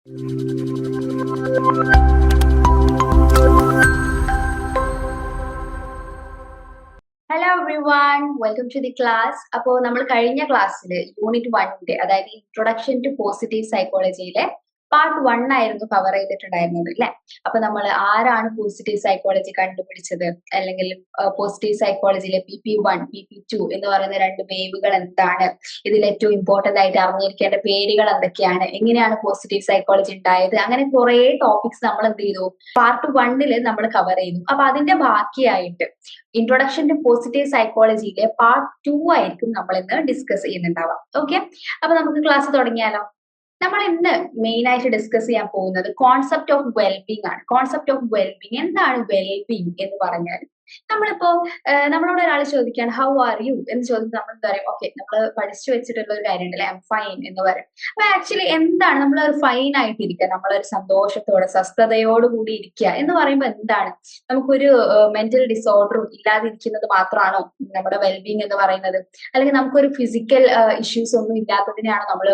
Hello everyone, welcome to the class. അപ്പോൾ നമ്മൾ കഴിഞ്ഞ ക്ലാസ്സിൽ യൂണിറ്റ് 1 അതായത് ഇൻട്രൊഡക്ഷൻ ടു പോസിറ്റീവ് സൈക്കോളജിയിലെ പാർട്ട് 1 ആയിരുന്നു കവർ ചെയ്തിട്ടുണ്ടായിരുന്നത് അല്ലെ. അപ്പൊ നമ്മൾ ആരാണ് പോസിറ്റീവ് സൈക്കോളജി കണ്ടുപിടിച്ചത്, അല്ലെങ്കിൽ പോസിറ്റീവ് സൈക്കോളജിയിലെ PP1 PP2 എന്ന് പറയുന്ന രണ്ട് വേവുകൾ എന്താണ്, ഇതിൽ ഏറ്റവും ഇമ്പോർട്ടന്റ് ആയിട്ട് അറിഞ്ഞിരിക്കേണ്ട പേരുകൾ എന്തൊക്കെയാണ്, എങ്ങനെയാണ് പോസിറ്റീവ് സൈക്കോളജി ഉണ്ടായത്, അങ്ങനെ കുറെ ടോപ്പിക്സ് നമ്മൾ എന്ത് ചെയ്തു, പാർട്ട് 1 നമ്മൾ കവർ ചെയ്തു. അപ്പൊ അതിന്റെ ബാക്കിയായിട്ട് ഇൻട്രൊഡക്ഷൻ ടു പോസിറ്റീവ് സൈക്കോളജിയിലെ പാർട്ട് 2 ആയിരിക്കും നമ്മൾ ഇന്ന് ഡിസ്കസ് ചെയ്യുന്നുണ്ടാവാം. ഓക്കെ, അപ്പൊ നമുക്ക് ക്ലാസ് തുടങ്ങിയാലോ. നമ്മൾ ഇന്ന് മെയിൻ ആയിട്ട് ഡിസ്കസ് ചെയ്യാൻ പോകുന്നത് കോൺസെപ്റ്റ് ഓഫ് വെൽബീങ് ആണ്. കോൺസെപ്റ്റ് ഓഫ് വെൽബീങ്, എന്താണ് വെൽബീങ് എന്ന് പറഞ്ഞാൽ, നമ്മളിപ്പോ നമ്മളോട് ഒരാൾ ചോദിക്കുകയാണ് ഹൗ ആർ യു എന്ന് ചോദിച്ചാൽ നമ്മൾ എന്താ പറയും, ഓക്കെ നമ്മൾ പഠിച്ചു വെച്ചിട്ടുള്ള ഒരു കാര്യം ഉണ്ടല്ലേ, ഐ എം ഫൈൻ എന്ന് പറയും. അപ്പൊ ആക്ച്വലി എന്താണ് നമ്മൾ ഒരു ഫൈൻ ആയിട്ടിരിക്കുക, നമ്മളൊരു സന്തോഷത്തോടെ സ്വസ്ഥതയോട് കൂടി ഇരിക്കുക എന്ന് പറയുമ്പോൾ എന്താണ്, നമുക്കൊരു മെന്റൽ ഡിസോർഡറും ഇല്ലാതിരിക്കുന്നത് മാത്രമാണോ നമ്മുടെ വെൽബീങ് എന്ന് പറയുന്നത്, അല്ലെങ്കിൽ നമുക്കൊരു ഫിസിക്കൽ ഇഷ്യൂസ് ഒന്നും ഇല്ലാത്തതിനെയാണ് നമ്മൾ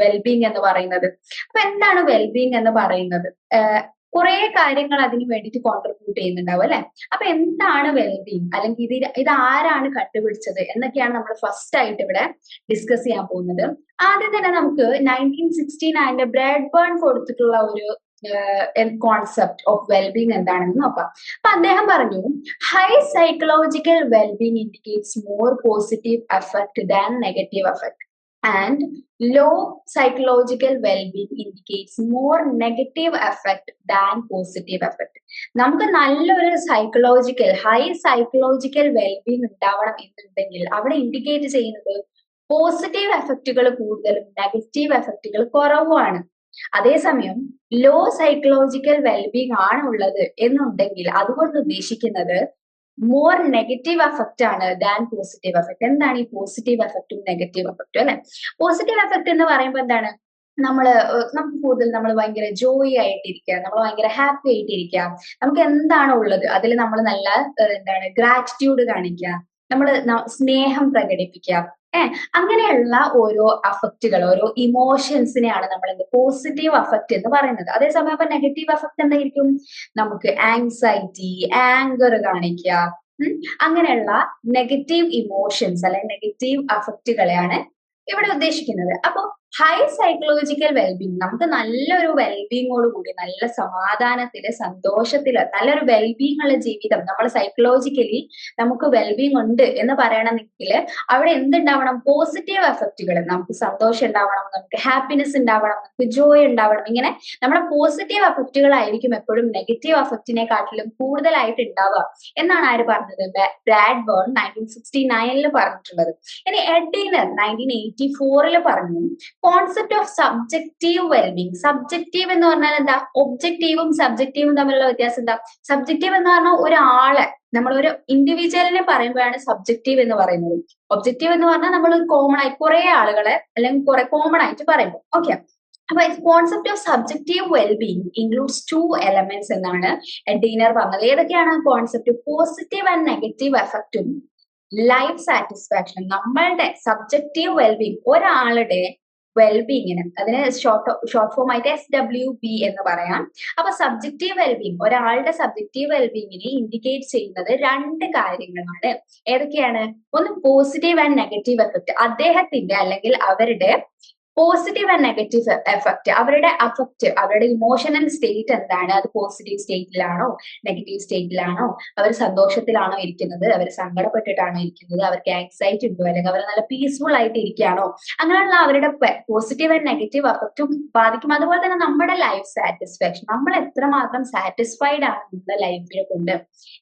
വെൽബീങ് എന്ന് പറയുന്നത്. അപ്പൊ എന്താണ് വെൽബീങ് എന്ന് പറയുന്നത്? കുറെ കാര്യങ്ങൾ അതിന് വേണ്ടിയിട്ട് കോൺട്രിബ്യൂട്ട് ചെയ്യുന്നുണ്ടാവും അല്ലെ. അപ്പൊ എന്താണ് വെൽബീങ്, അല്ലെങ്കിൽ ഇത് ആരാണ് കണ്ടുപിടിച്ചത് എന്നൊക്കെയാണ് നമ്മൾ ഫസ്റ്റ് ആയിട്ട് ഇവിടെ ഡിസ്കസ് ചെയ്യാൻ പോകുന്നത്. ആദ്യം തന്നെ നമുക്ക് 1969 ബ്രാഡ്ബേൺ കൊടുത്തിട്ടുള്ള ഒരു കോൺസെപ്റ്റ് ഓഫ് വെൽബീങ് എന്താണെന്ന് നോക്കാം. അപ്പൊ അദ്ദേഹം പറഞ്ഞു, high psychological wellbeing indicates more positive effect than negative effect and low psychological well-being indicates more negative effect than positive effect. നമുക്ക് നല്ലൊരു ഹൈ സൈക്കോളജിക്കൽ വെൽബീങ് ഉണ്ടാവണം എന്നുണ്ടെങ്കിൽ അവിടെ ഇൻഡിക്കേറ്റ് ചെയ്യുന്നത് പോസിറ്റീവ് എഫക്റ്റുകൾ കൂടുതലും നെഗറ്റീവ് എഫക്റ്റുകൾ കുറവുമാണ്. അതേസമയം ലോ സൈക്കോളജിക്കൽ വെൽബീങ് ആണ് ഉള്ളത് എന്നുണ്ടെങ്കിൽ അതുകൊണ്ട് ഉദ്ദേശിക്കുന്നത് മോർ നെഗറ്റീവ് എഫക്റ്റ് ആണ് ദാൻ പോസിറ്റീവ് എഫക്ട്. എന്താണ് ഈ പോസിറ്റീവ് എഫക്റ്റും നെഗറ്റീവ് എഫക്റ്റും അല്ലെ? പോസിറ്റീവ് എഫക്ട് എന്ന് പറയുമ്പോൾ എന്താണ്, നമുക്ക് കൂടുതൽ നമ്മൾ ഭയങ്കര ജോയ് ആയിട്ടിരിക്കുക, നമ്മൾ ഭയങ്കര ഹാപ്പി ആയിട്ടിരിക്കുക, നമുക്ക് എന്താണോ ഉള്ളത് അതിൽ നമ്മൾ നല്ല ഗ്രാറ്റിറ്റ്യൂഡ് കാണിക്കുക, നമ്മൾ സ്നേഹം പ്രകടിപ്പിക്കുക, അങ്ങനെയുള്ള ഓരോ അഫക്റ്റുകൾ, ഓരോ ഇമോഷൻസിനെയാണ് നമ്മൾ പോസിറ്റീവ് അഫക്റ്റ് എന്ന് പറയുന്നത്. അതേസമയം അപ്പൊ നെഗറ്റീവ് അഫക്റ്റ് എന്തായിരിക്കും, നമുക്ക് ആങ്സൈറ്റി, ആങ്കർ കാണിക്കുക, അങ്ങനെയുള്ള നെഗറ്റീവ് ഇമോഷൻസ് അല്ലെങ്കിൽ നെഗറ്റീവ് അഫക്റ്റുകളെയാണ് ഇവിടെ ഉദ്ദേശിക്കുന്നത്. അപ്പൊ ഹൈ സൈക്കോളജിക്കൽ വെൽബീങ്, നമുക്ക് നല്ലൊരു വെൽബീങ്ങോട് കൂടി നല്ല സമാധാനത്തില് സന്തോഷത്തില് നല്ലൊരു വെൽബീങ് ഉള്ള ജീവിതം, നമ്മൾ സൈക്കോളജിക്കലി നമുക്ക് വെൽബീങ് ഉണ്ട് എന്ന് പറയണമെങ്കിൽ അവിടെ എന്തുണ്ടാവണം, പോസിറ്റീവ് എഫക്റ്റുകൾ, നമുക്ക് സന്തോഷം ഉണ്ടാവണം, നമുക്ക് ഹാപ്പിനെസ് ഉണ്ടാവണം, നമുക്ക് ജോയ് ഉണ്ടാവണം. ഇങ്ങനെ നമ്മുടെ പോസിറ്റീവ് എഫക്റ്റുകളായിരിക്കും എപ്പോഴും നെഗറ്റീവ് എഫക്റ്റിനെക്കാട്ടിലും കൂടുതലായിട്ട് ഉണ്ടാവുക എന്നാണ് ആര് പറഞ്ഞത്, ബ്രാഡ്ബേൺ 1969 പറഞ്ഞിട്ടുള്ളത്. ഇനി എഡ്ഡിനർ 1984 പറഞ്ഞു, concept of subjective wellbeing. Subjective എന്ന് പറഞ്ഞാൽ എന്താ, ഒബ്ജക്റ്റീവും സബ്ജക്റ്റീവും തമ്മിലുള്ള വ്യത്യാസം എന്താ? സബ്ജക്റ്റീവ് എന്ന് പറഞ്ഞാൽ ഒരാളെ, നമ്മളൊരു ഇൻഡിവിജ്വലിനെ പറയുമ്പോഴാണ് സബ്ജക്റ്റീവ് എന്ന് പറയുന്നത്. ഒബ്ജക്റ്റീവ് എന്ന് പറഞ്ഞാൽ നമ്മൾ കോമൺ ആയി കുറെ ആളുകളെ അല്ലെങ്കിൽ കുറെ കോമൺ ആയിട്ട് പറയുമ്പോൾ. ഓക്കെ, അപ്പൊ concept of subjective wellbeing includes 2 elements എന്നാണ് എഡ്ഡിനർ പറഞ്ഞത്. ഏതൊക്കെയാണ് കോൺസെപ്റ്റ്? പോസിറ്റീവ് ആൻഡ് നെഗറ്റീവ് എഫക്റ്റും ലൈഫ് സാറ്റിസ്ഫാക്ഷൻ. നമ്മളുടെ സബ്ജക്റ്റീവ് വെൽബീങ്, ഒരാളുടെ വെൽബീങ്ങിന്, അതിന് ഷോർട്ട് ഫോം ആയിട്ട് SWB എന്ന് പറയാം. അപ്പൊ സബ്ജക്റ്റീവ് വെൽബീങ്, ഒരാളുടെ സബ്ജക്റ്റീവ് വെൽബീങ്ങിനെ ഇൻഡിക്കേറ്റ് ചെയ്യുന്നത് 2 കാര്യങ്ങളാണ്. ഏതൊക്കെയാണ്? ഒന്ന് പോസിറ്റീവ് ആൻഡ് നെഗറ്റീവ് എഫക്ട്, അദ്ദേഹത്തിന്റെ അല്ലെങ്കിൽ അവരുടെ പോസിറ്റീവ് ആൻഡ് നെഗറ്റീവ് എഫക്ട്, അവരുടെ അഫക്റ്റ്, അവരുടെ ഇമോഷണൽ സ്റ്റേറ്റ് എന്താണ്, അത് പോസിറ്റീവ് സ്റ്റേറ്റിലാണോ നെഗറ്റീവ് സ്റ്റേറ്റിലാണോ, അവർ സന്തോഷത്തിലാണോ ഇരിക്കുന്നത്, അവർ സങ്കടപ്പെട്ടിട്ടാണോ ഇരിക്കുന്നത്, അവർക്ക് ആങ്സൈറ്റി ഉണ്ടോ, അല്ലെങ്കിൽ അവർ നല്ല പീസ്ഫുൾ ആയിട്ട് ഇരിക്കുകയാണോ, അങ്ങനെയുള്ള അവരുടെ പോസിറ്റീവ് ആൻഡ് നെഗറ്റീവ് എഫക്റ്റും ബാധിക്കും. അതുപോലെ തന്നെ നമ്മുടെ ലൈഫ് സാറ്റിസ്ഫാക്ഷൻ, നമ്മൾ എത്രമാത്രം സാറ്റിസ്ഫൈഡ് ആണ് നമ്മുടെ ലൈഫിനെ കൊണ്ട്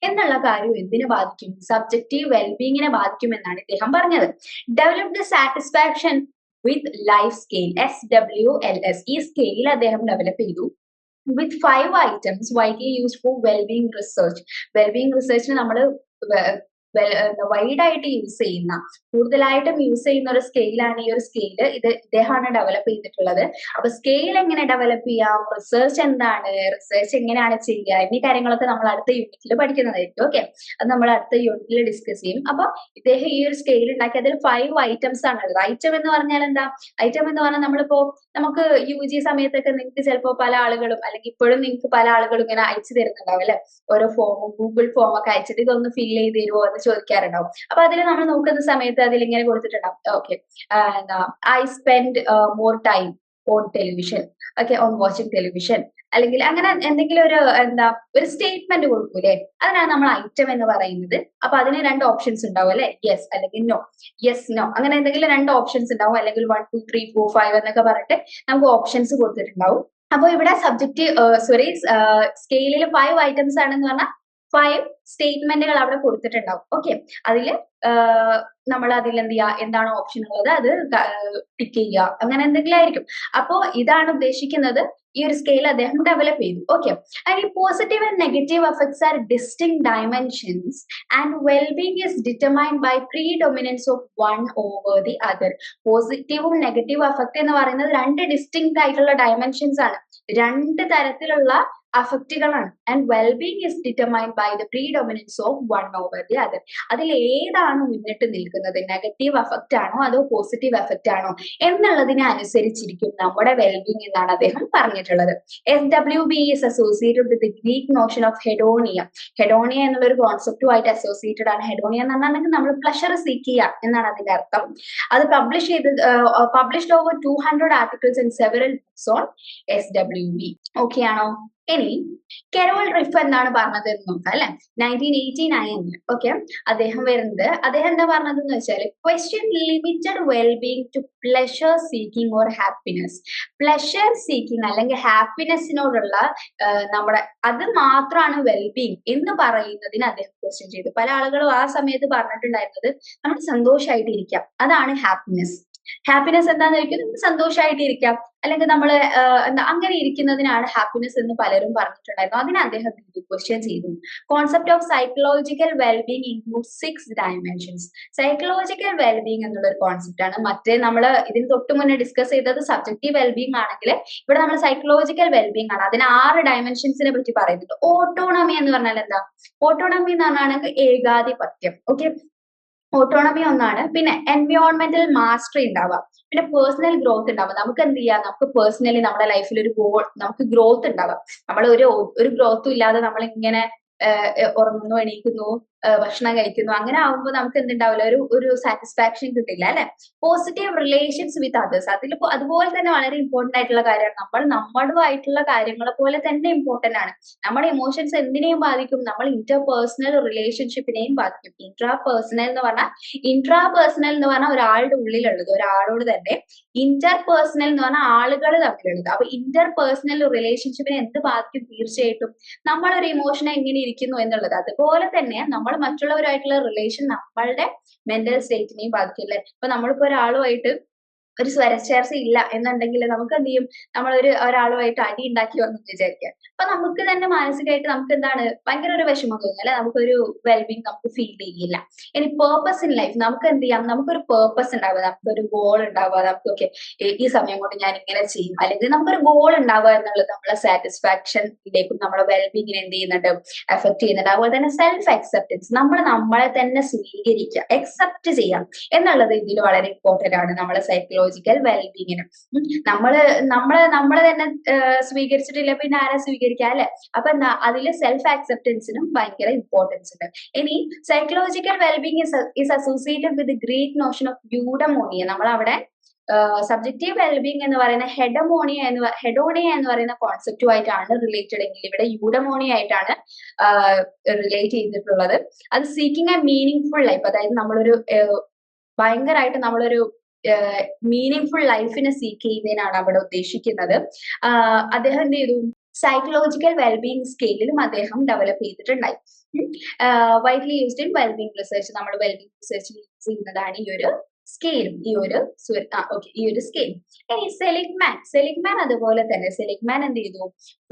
എന്നുള്ള കാര്യം എന്തിനെ ബാധിക്കും, സബ്ജക്റ്റീവ് വെൽബീങ്ങിനെ ബാധിക്കും എന്നാണ് ഇദ്ദേഹം പറഞ്ഞത്. Develop the satisfaction with life scale, SWLS. ഈ സ്കെയിൽ അദ്ദേഹം ഡെവലപ്പ് ചെയ്തു with 5 items widely used for well-being research. Well-being research നമ്മൾ വൈഡ് ആയിട്ട് യൂസ് ചെയ്യുന്ന, കൂടുതലായിട്ടും യൂസ് ചെയ്യുന്ന ഒരു സ്കെയിലാണ് ഈ ഒരു സ്കെയില്. ഇദ്ദേഹമാണ് ഡെവലപ്പ് ചെയ്തിട്ടുള്ളത്. അപ്പൊ സ്കെയിൽ എങ്ങനെ ഡെവലപ്പ് ചെയ്യാം, റിസർച്ച് എന്താണ്, റിസർച്ച് എങ്ങനെയാണ് ചെയ്യുക എന്നീ കാര്യങ്ങളൊക്കെ നമ്മൾ അടുത്ത യൂണിറ്റിൽ പഠിക്കുന്നതായിരിക്കും. ഓക്കെ, അത് നമ്മൾ അടുത്ത യൂണിറ്റിൽ ഡിസ്കസ് ചെയ്യും. അപ്പൊ ഇദ്ദേഹം ഈ ഒരു സ്കെയിൽ ഉണ്ടാക്കി, അതിൽ 5 ഐറ്റംസ് ആണുള്ളത്. ഐറ്റം എന്ന് പറഞ്ഞാൽ എന്താ? ഐറ്റം എന്ന് പറഞ്ഞാൽ നമ്മളിപ്പോ നമുക്ക് UG സമയത്തൊക്കെ നിങ്ങൾക്ക് ചിലപ്പോൾ പല ആളുകളും, അല്ലെങ്കിൽ ഇപ്പോഴും നിങ്ങൾക്ക് പല ആളുകളും ഇങ്ങനെ അയച്ചു തരുന്നുണ്ടാവും അല്ലെ, ഓരോ ഫോമും ഗൂഗിൾ ഫോം ഒക്കെ അയച്ചിട്ട് ഇതൊന്ന് ഫിൽ ചെയ്ത് തരുമോ എന്ന് ചോദിക്കാറുണ്ടാവും. അപ്പൊ അതിൽ നമ്മൾ നോക്കുന്ന സമയത്ത് അതിൽ ഇങ്ങനെ കൊടുത്തിട്ടുണ്ടാവും, ഓക്കെ, എന്താ, I spend more time on television, okay, on watching television, അല്ലെങ്കിൽ അങ്ങനെ എന്തെങ്കിലും ഒരു എന്താ ഒരു സ്റ്റേറ്റ്മെന്റ് കൊടുക്കൂലേ, അതിനാണ് നമ്മൾ ഐറ്റം എന്ന് പറയുന്നത്. അപ്പൊ അതിന് 2 ഓപ്ഷൻസ് ഉണ്ടാവും അല്ലെ, യെസ് അല്ലെങ്കിൽ നോ. യെസ്, നോ, അങ്ങനെ എന്തെങ്കിലും 2 ഓപ്ഷൻസ് ഉണ്ടാവും, അല്ലെങ്കിൽ 1 2 3 4 5 എന്നൊക്കെ പറഞ്ഞിട്ട് നമുക്ക് ഓപ്ഷൻസ് കൊടുത്തിട്ടുണ്ടാവും. അപ്പൊ ഇവിടെ സബ്ജക്റ്റ് സ്കെയിലിൽ 5 ഐറ്റംസ് ആണെന്ന് പറഞ്ഞാൽ 5 സ്റ്റേറ്റ്മെന്റുകൾ അവിടെ കൊടുത്തിട്ടുണ്ടാവും. ഓക്കെ, അതില് നമ്മൾ അതിൽ എന്ത് ചെയ്യുക, എന്താണോ ഓപ്ഷൻ ഉള്ളത് അത് ടിക്ക് ചെയ്യുക, അങ്ങനെ എന്തെങ്കിലും ആയിരിക്കും. അപ്പോ ഇതാണ് ഉദ്ദേശിക്കുന്നത്. ഈ ഒരു സ്കെയിൽ അദ്ദേഹം ഡെവലപ്പ് ചെയ്തു. ഓക്കെ, ആൻഡ് ഈ positive and negative effects are distinct dimensions and wellbeing is determined by predominance of one over the other. പോസിറ്റീവും നെഗറ്റീവ് എഫക്ട് എന്ന് പറയുന്നത് 2 ഡിസ്റ്റിങ് ആയിട്ടുള്ള ഡയമെൻഷൻസ് ആണ്, 2 തരത്തിലുള്ള അഫക്റ്റുകളാണ്. And wellbeing is determined by the predominance of one over the other. അതിൽ ഏതാണ് മുന്നിട്ട് നിൽക്കുന്നത്, നെഗറ്റീവ് എഫക്റ്റ് ആണോ അതോ പോസിറ്റീവ് എഫക്റ്റ് ആണോ എന്നുള്ളതിനെ അനുസരിച്ചിരിക്കും നമ്മുടെ വെൽബീങ് എന്നാണ് അദ്ദേഹം പറഞ്ഞിട്ടുള്ളത്. SWB is associated with the Greek notion of hedonia. ഹെഡോണിയ എന്നുള്ള ഒരു കോൺസെപ്റ്റുമായിട്ട് അസോസിയേറ്റഡ് ആണ്. ഹെഡോണിയ എന്ന് പറഞ്ഞാൽ നമ്മൾ പ്ലഷർ സീക്ക് ചെയ്യുക എന്നാണ് അതിന്റെ അർത്ഥം. അത് published over 200 articles and several books on SWB. Okay ആണോ? ഇനി കെറോൾ റിഫ് എന്താണ് പറഞ്ഞത് എന്ന് നോക്കാം അല്ലെ. 1989 ഓക്കെ, അദ്ദേഹം എന്താ പറഞ്ഞതെന്ന് വെച്ചാൽ, question limited wellbeing to pleasure seeking or happiness. Pleasure seeking അല്ലെങ്കിൽ ഹാപ്പിനെസ്സിനോടുള്ള നമ്മുടെ അത് മാത്രമാണ് വെൽബീങ് എന്ന് പറയുന്നതിന് അദ്ദേഹം ക്വസ്റ്റ്യൻ ചെയ്തു. പല ആളുകളും ആ സമയത്ത് പറഞ്ഞിട്ടുണ്ടായിരുന്നത് നമ്മൾ സന്തോഷമായിട്ടിരിക്കാം, അതാണ് ഹാപ്പിനെസ്. ഹാപ്പിനെസ് എന്താന്ന് ചോദിക്കും, നമുക്ക് സന്തോഷമായിട്ടിരിക്കാം, അല്ലെങ്കിൽ നമ്മൾ എന്താ അങ്ങനെ ഇരിക്കുന്നതിനാണ് ഹാപ്പിനെസ് എന്ന് പലരും പറഞ്ഞിട്ടുണ്ടായിരുന്നു. അതിന് അദ്ദേഹം ക്വസ്റ്റ്യൻ ചെയ്തു. Concept of psychological wellbeing include 6 dimensions. Psychological wellbeing എന്നുള്ള ഒരു കോൺസെപ്റ്റ് ആണ്. മറ്റേ നമ്മൾ ഇതിന് തൊട്ട് മുന്നേ ഡിസ്കസ് ചെയ്തത് സബ്ജക്റ്റീവ് വെൽബീങ് ആണെങ്കിൽ, ഇവിടെ നമ്മൾ സൈക്കോളജിക്കൽ വെൽബീങ് ആണ്. അതിന് 6 ഡയമെൻഷൻസിനെ പറ്റി പറയുന്നുണ്ട്. ഓട്ടോണമി എന്ന് പറഞ്ഞാൽ എന്താ? ഓട്ടോണമി എന്ന് പറഞ്ഞാൽ ഏകാധിപത്യം. ഓക്കെ, ഓട്ടോണമി ഒന്നാണ്. പിന്നെ എൻവയോൺമെന്റൽ മാസ്റ്ററി ഉണ്ടാവുക, പിന്നെ പേഴ്സണൽ ഗ്രോത്ത് ഉണ്ടാവുക. നമുക്ക് എന്ത് ചെയ്യാം, നമുക്ക് പേഴ്സണലി നമ്മുടെ ലൈഫിൽ ഒരു ഗോൾ, നമുക്ക് ഗ്രോത്ത് ഉണ്ടാവുക. നമ്മൾ ഒരു ഗ്രോത്തും ഇല്ലാതെ നമ്മൾ ഇങ്ങനെ ഉറങ്ങുന്നു, എണീക്കുന്നു, ഭക്ഷണം കഴിക്കുന്നു, അങ്ങനെ ആവുമ്പോൾ നമുക്ക് എന്തുണ്ടാവില്ല, ഒരു സാറ്റിസ്ഫാക്ഷൻ കിട്ടില്ല അല്ലെ. പോസിറ്റീവ് റിലേഷൻസ് വിത്ത് അതേഴ്സ്, അതിൽ അതുപോലെ തന്നെ വളരെ ഇമ്പോർട്ടന്റ് ആയിട്ടുള്ള കാര്യമാണ്. നമ്മൾ നമ്മുടെതായിട്ടുള്ള കാര്യങ്ങളെ പോലെ തന്നെ ഇമ്പോർട്ടന്റ് ആണ്. നമ്മുടെ ഇമോഷൻസ് എന്തിനേയും ബാധിക്കും, നമ്മൾ ഇന്റർപേഴ്സണൽ റിലേഷൻഷിപ്പിനെയും ബാധിക്കും. ഇൻട്രാപേഴ്സണൽ എന്ന് പറഞ്ഞാൽ ഒരാളുടെ ഉള്ളിലുള്ളത്, ഒരാളോട് തന്നെ. ഇന്റർപേഴ്സണൽ എന്ന് പറഞ്ഞാൽ ആളുകൾ തമ്മിലുള്ളത്. അപ്പൊ ഇന്റർപേഴ്സണൽ റിലേഷൻഷിപ്പിനെ എന്ത് ബാധിക്കും? തീർച്ചയായിട്ടും നമ്മളൊരു ഇമോഷനെ എങ്ങനെ ഇരിക്കുന്നു എന്നുള്ളത്. അതുപോലെ തന്നെ നമ്മൾ മറ്റുള്ളവരായിട്ടുള്ള റിലേഷൻ നമ്മളുടെ മെന്റൽ സ്റ്റേറ്റിനെയും ബാധിക്കില്ലേ. ഇപ്പൊ നമ്മളിപ്പോ ഒരാളുമായിട്ട് ഒരു സ്വരച്ചേർച്ച ഇല്ല എന്നുണ്ടെങ്കിൽ നമുക്ക് എന്ത് ചെയ്യും, ഒരാളുമായിട്ട് അടി ഉണ്ടാക്കി വന്നു വിചാരിക്കുക, അപ്പൊ നമുക്ക് തന്നെ മാനസികമായിട്ട് നമുക്ക് എന്താണ്, ഭയങ്കര ഒരു വിഷമം തോന്നും അല്ലെ, നമുക്കൊരു വെൽബീങ് നമുക്ക് ഫീൽ ചെയ്യില്ല. ഇനി പേർപ്പസ് ഇൻ ലൈഫ്, നമുക്ക് എന്ത് ചെയ്യാം, നമുക്കൊരു പേർപ്പസ് ഉണ്ടാവുക, നമുക്കൊരു ഗോൾ ഉണ്ടാവുക, നമുക്ക് ഈ സമയം കൊണ്ട് ഞാൻ ഇങ്ങനെ ചെയ്യും, അല്ലെങ്കിൽ നമുക്കൊരു ഗോൾ ഉണ്ടാവുക എന്നുള്ളത് നമ്മളെ സാറ്റിസ്ഫാക്ഷനിലേക്കും നമ്മുടെ വെൽബീങ്ങിനെ എന്ത് ചെയ്യുന്നുണ്ട്, എഫക്ട് ചെയ്യുന്നുണ്ട്. അതുപോലെ തന്നെ സെൽഫ് അക്സെപ്റ്റൻസ്, നമ്മളെ തന്നെ സ്വീകരിക്കുക, അക്സെപ്റ്റ് ചെയ്യാം എന്നുള്ളത് ഇതിൽ വളരെ ഇമ്പോർട്ടന്റ് ആണ് നമ്മളെ സൈക്കോളജിക്കൽ വെൽബീങ്ങിന്. നമ്മളെ തന്നെ സ്വീകരിച്ചിട്ടില്ല, പിന്നെ ആരെ സ്വീകരിക്കുക അല്ലെ. അപ്പൊ എന്താ, അതില് സെൽഫ് അക്സെപ്റ്റൻസിനും ഭയങ്കര ഇമ്പോർട്ടൻസ് ഉണ്ട്. ഇനി psychological wellbeing is associated with Greek notion of eudaimonia. നമ്മളവിടെ സബ്ജക്റ്റീവ് വെൽബീങ് എന്ന് പറയുന്ന ഹെഡോണിയ എന്ന് പറയുന്ന കോൺസെപ്റ്റുമായിട്ടാണ് റിലേറ്റഡ് എങ്കിൽ, ഇവിടെ യൂഡമോണിയ ആയിട്ടാണ് റിലേറ്റ് ചെയ്തിട്ടുള്ളത്. അത് seeking A meaning full life, അതായത് ഭയങ്കരമായിട്ട് നമ്മളൊരു മീനിങ് ഫുൾ ലൈഫിനെ സീക്ക് ചെയ്യുന്നതിനാണ് അവിടെ ഉദ്ദേശിക്കുന്നത്. അദ്ദേഹം എന്ത് ചെയ്തു, സൈക്കോളജിക്കൽ വെൽബീങ് സ്കെയിലും അദ്ദേഹം ഡെവലപ്പ് ചെയ്തിട്ടുണ്ടായി. Widely used in wellbeing research. നമ്മൾ വെൽബീങ് റിസർച്ചിൽ യൂസ് ചെയ്യുന്നതാണ് ഈ ഒരു സ്കെയിലും, ഈ ഒരു സ്കെയിൽ. ഇനി സെലിഗ്മാൻ അതുപോലെ തന്നെ സെലിഗ്മാൻ എന്ത് ചെയ്തു,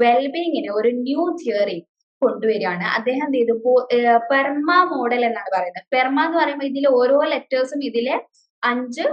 വെൽബീങ്ങിന് ഒരു ന്യൂ തിയറി, കൊണ്ടുവരികയാണ്. അദ്ദേഹം എന്ത് ചെയ്തു പെർമ മോഡൽ എന്നാണ് പറയുന്നത്. പെർമ എന്ന് പറയുമ്പോൾ ഇതിൽ ഓരോ ലെറ്റേഴ്സും ഇതിലെ 5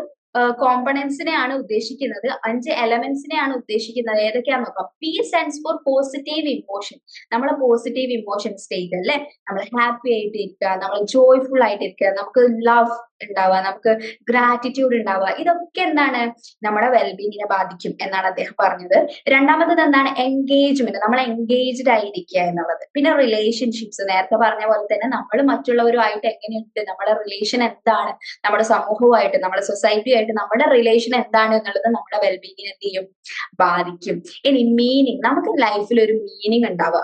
കോമ്പണൻസിനെയാണ് ഉദ്ദേശിക്കുന്നത്, 5 എലമെന്റ്സിനെയാണ് ഉദ്ദേശിക്കുന്നത്. ഏതൊക്കെയാന്ന് നോക്കാം. P stands for positive emotion. നമ്മളെ പോസിറ്റീവ് ഇമോഷൻ സ്റ്റേറ്റ് അല്ലേ, നമ്മൾ ഹാപ്പി ആയിട്ട് ഇരിക്കുക, നമ്മൾ ജോയ്ഫുൾ ആയിട്ട് ഇരിക്കുക, നമുക്ക് ലവ് ഉണ്ടാവുക, നമുക്ക് ഗ്രാറ്റിറ്റ്യൂഡ് ഉണ്ടാവുക, ഇതൊക്കെ എന്താണ് നമ്മുടെ വെൽബീങ്ങിനെ ബാധിക്കും എന്നാണ് അദ്ദേഹം പറഞ്ഞത്. രണ്ടാമത്തത് എന്താണ്, എൻഗേജ്മെന്റ്, നമ്മൾ എൻഗേജ്ഡ് ആയിരിക്കുക എന്നുള്ളത്. പിന്നെ റിലേഷൻഷിപ്സ്, നേരത്തെ പറഞ്ഞ പോലെ തന്നെ നമ്മൾ മറ്റുള്ളവരുമായിട്ട് എങ്ങനെയുണ്ട്, നമ്മുടെ റിലേഷൻ എന്താണ്, നമ്മുടെ സമൂഹവുമായിട്ട്, നമ്മുടെ സൊസൈറ്റിയുമായിട്ട് നമ്മുടെ റിലേഷൻ എന്താണ് എന്നുള്ളത് നമ്മുടെ വെൽബീങ്ങിനെ എന്ത് ചെയ്യും, ബാധിക്കും. ഇനി മീനിങ്, നമുക്ക് ലൈഫിൽ ഒരു മീനിങ് ഉണ്ടാവുക,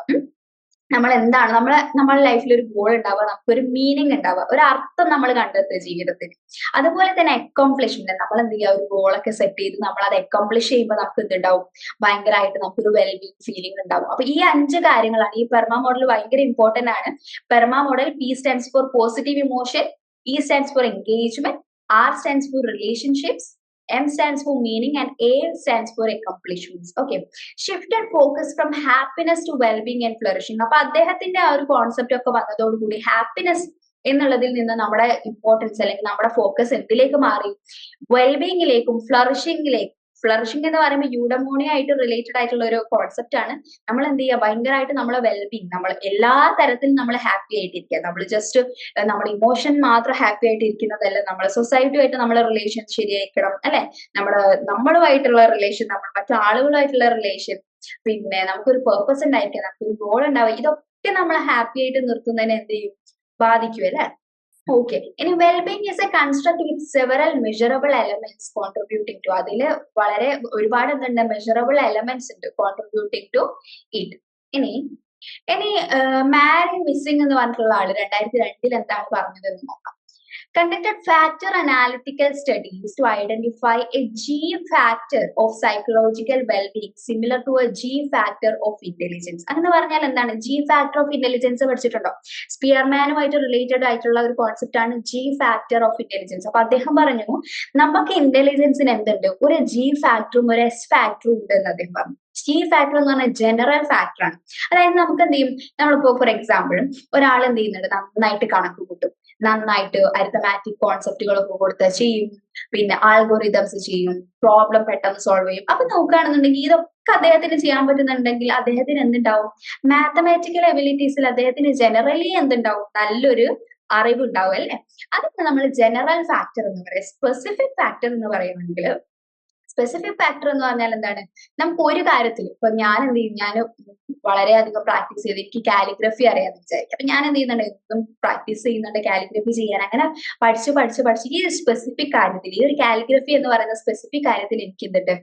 നമ്മൾ എന്താണ് നമ്മുടെ ലൈഫിൽ ഒരു ഗോൾ ഉണ്ടാവുക, നമുക്കൊരു മീനിങ് ഉണ്ടാവുക, ഒരു അർത്ഥം നമ്മൾ കണ്ടെത്തുക ജീവിതത്തിന്. അതുപോലെ തന്നെ അക്കോംപ്ലിഷ്മെന്റ്, നമ്മൾ എന്ത് ചെയ്യുക, ഒരു ഗോളൊക്കെ സെറ്റ് ചെയ്ത് നമ്മൾ അത് അക്കോംപ്ലിഷ് ചെയ്യുമ്പോൾ നമുക്ക് എന്തുണ്ടാവും, ഭയങ്കരമായിട്ട് നമുക്കൊരു വെൽബീങ് ഫീലിംഗ് ഉണ്ടാവും. അപ്പൊ ഈ 5 കാര്യങ്ങളാണ് ഈ പെർമ മോഡൽ ഭയങ്കര ഇമ്പോർട്ടന്റ് ആണ്. PERMA model P stands for positive emotion, E stands for engagement, R stands for relationships, M stands for meaning and A stands for accomplishments. Okay. Shifted focus from happiness to well-being and flourishing. അപ്പൊ അദ്ദേഹത്തിന്റെ ആ ഒരു concept ഒക്കെ വന്നതോടുകൂടി happiness എന്നുള്ളതിൽ നിന്ന് നമ്മുടെ importance അല്ലെങ്കിൽ നമ്മുടെ ഫോക്കസ് എന്തിലേക്ക് മാറി, വെൽബീയിങ്ങിലേക്കും ഫ്ലറിഷിംഗിലേക്കും. ഫ്ലറിഷിംഗ് എന്ന് പറയുമ്പോൾ യൂഡമോണിയ ആയിട്ട് റിലേറ്റഡ് ആയിട്ടുള്ള ഒരു കോൺസെപ്റ്റ് ആണ്. നമ്മൾ എന്ത് ചെയ്യുക, ഭയങ്കരമായിട്ട് നമ്മളെ വെൽബീങ്, നമ്മൾ എല്ലാ തരത്തിലും നമ്മൾ ഹാപ്പി ആയിട്ടിരിക്കുക. നമ്മൾ ജസ്റ്റ് നമ്മുടെ ഇമോഷൻ മാത്രം ഹാപ്പി ആയിട്ട് ഇരിക്കുന്നതല്ല, നമ്മുടെ സൊസൈറ്റിയുമായിട്ട് നമ്മളെ റിലേഷൻ ശരിയായിരിക്കണം അല്ലെ, നമ്മളുമായിട്ടുള്ള റിലേഷൻ, നമ്മൾ മറ്റു ആളുകളുമായിട്ടുള്ള റിലേഷൻ, പിന്നെ നമുക്കൊരു പേർപ്പസ് ഉണ്ടായിരിക്കുക, നമുക്കൊരു ഗോൾ ഉണ്ടാവുക, ഇതൊക്കെ നമ്മളെ ഹാപ്പി ആയിട്ട് നിർത്തുന്നതിനെ എന്ത് ചെയ്യും, ബാധിക്കും അല്ലെ. ഓക്കെ. ഇനി wellbeing is a construct with several measurable elements contributing to, അതില് വളരെ ഒരുപാട് എന്തുണ്ട്, മെഷറബിൾ എലമെന്റ്സ് ഉണ്ട് കോൺട്രിബ്യൂട്ടിംഗ് ടു ഇറ്റ്. ഇനി മാരി മിസ്സിംഗ് എന്ന് പറഞ്ഞിട്ടുള്ള ആള് 2002 എന്താണ് പറഞ്ഞതെന്ന് നോക്കാം. Conducted factor analytical studies to identify a G factor of psychological well-being similar to a G factor of intelligence. അങ്ങനെ പറഞ്ഞാൽ എന്താണ്, G factor of intelligence പഠിച്ചിട്ടുണ്ടോ? സ്പിയർമാനുമായിട്ട് റിലേറ്റഡ് ആയിട്ടുള്ള ഒരു കോൺസെപ്റ്റ് ആണ് G factor of intelligence. അപ്പൊ അദ്ദേഹം പറഞ്ഞു നമുക്ക് ഇന്റലിജൻസിന് എന്തുണ്ട്, ഒരു G ഫാക്ടറും ഒരു S ഫാക്ടറും ഉണ്ട് എന്ന് അദ്ദേഹം പറഞ്ഞു. G ഫാക്ടർ എന്ന് പറഞ്ഞാൽ ജനറൽ ഫാക്ടർ ആണ്. അതായത് നമുക്ക് എന്ത് ചെയ്യും, നമ്മളിപ്പോ ഫോർ എക്സാമ്പിൾ ഒരാൾ എന്ത് ചെയ്യുന്നുണ്ട്, നന്നായിട്ട് കണക്ക് കൂട്ടും, നന്നായിട്ട് അരിത്തമാറ്റിക് കോൺസെപ്റ്റുകളൊക്കെ കൊടുത്ത് ചെയ്യും, പിന്നെ ആൽഗോറിതംസ് ചെയ്യും, പ്രോബ്ലം പെട്ടെന്ന് സോൾവ് ചെയ്യും. അപ്പൊ നോക്കുകയാണെന്നുണ്ടെങ്കിൽ ഇതൊക്കെ അദ്ദേഹത്തിന് ചെയ്യാൻ പറ്റുന്നുണ്ടെങ്കിൽ അദ്ദേഹത്തിന് എന്തുണ്ടാവും, മാത്തമാറ്റിക്കൽ എബിലിറ്റീസിൽ അദ്ദേഹത്തിന് ജനറലി എന്തുണ്ടാവും, നല്ലൊരു അറിവുണ്ടാവും അല്ലെ. അതൊക്കെ നമ്മൾ ജനറൽ ഫാക്ടർ എന്ന് പറയാം. സ്പെസിഫിക് ഫാക്ടർ എന്ന് പറയുകയാണെങ്കിൽ, സ്പെസിഫിക് ഫാക്ടർ എന്ന് പറഞ്ഞാൽ എന്താണ്, നമുക്ക് ഒരു കാര്യത്തിൽ ഇപ്പൊ ഞാൻ എന്ത് ചെയ്യും, ഞാൻ വളരെയധികം പ്രാക്ടീസ് ചെയ്ത് എനിക്ക് കാലിഗ്രഫി അറിയാന്ന് വിചാരിക്കും. അപ്പൊ ഞാൻ എന്ത് ചെയ്യുന്നുണ്ട്, എന്നും പ്രാക്ടീസ് ചെയ്യുന്നുണ്ട് കാലിഗ്രഫി ചെയ്യാൻ. അങ്ങനെ പഠിച്ച് ഈ സ്പെസിഫിക് കാര്യത്തിൽ, ഈ ഒരു കാലിഗ്രഫി എന്ന് പറയുന്ന സ്പെസിഫിക് കാര്യത്തിൽ എനിക്ക് എന്തുണ്ട്,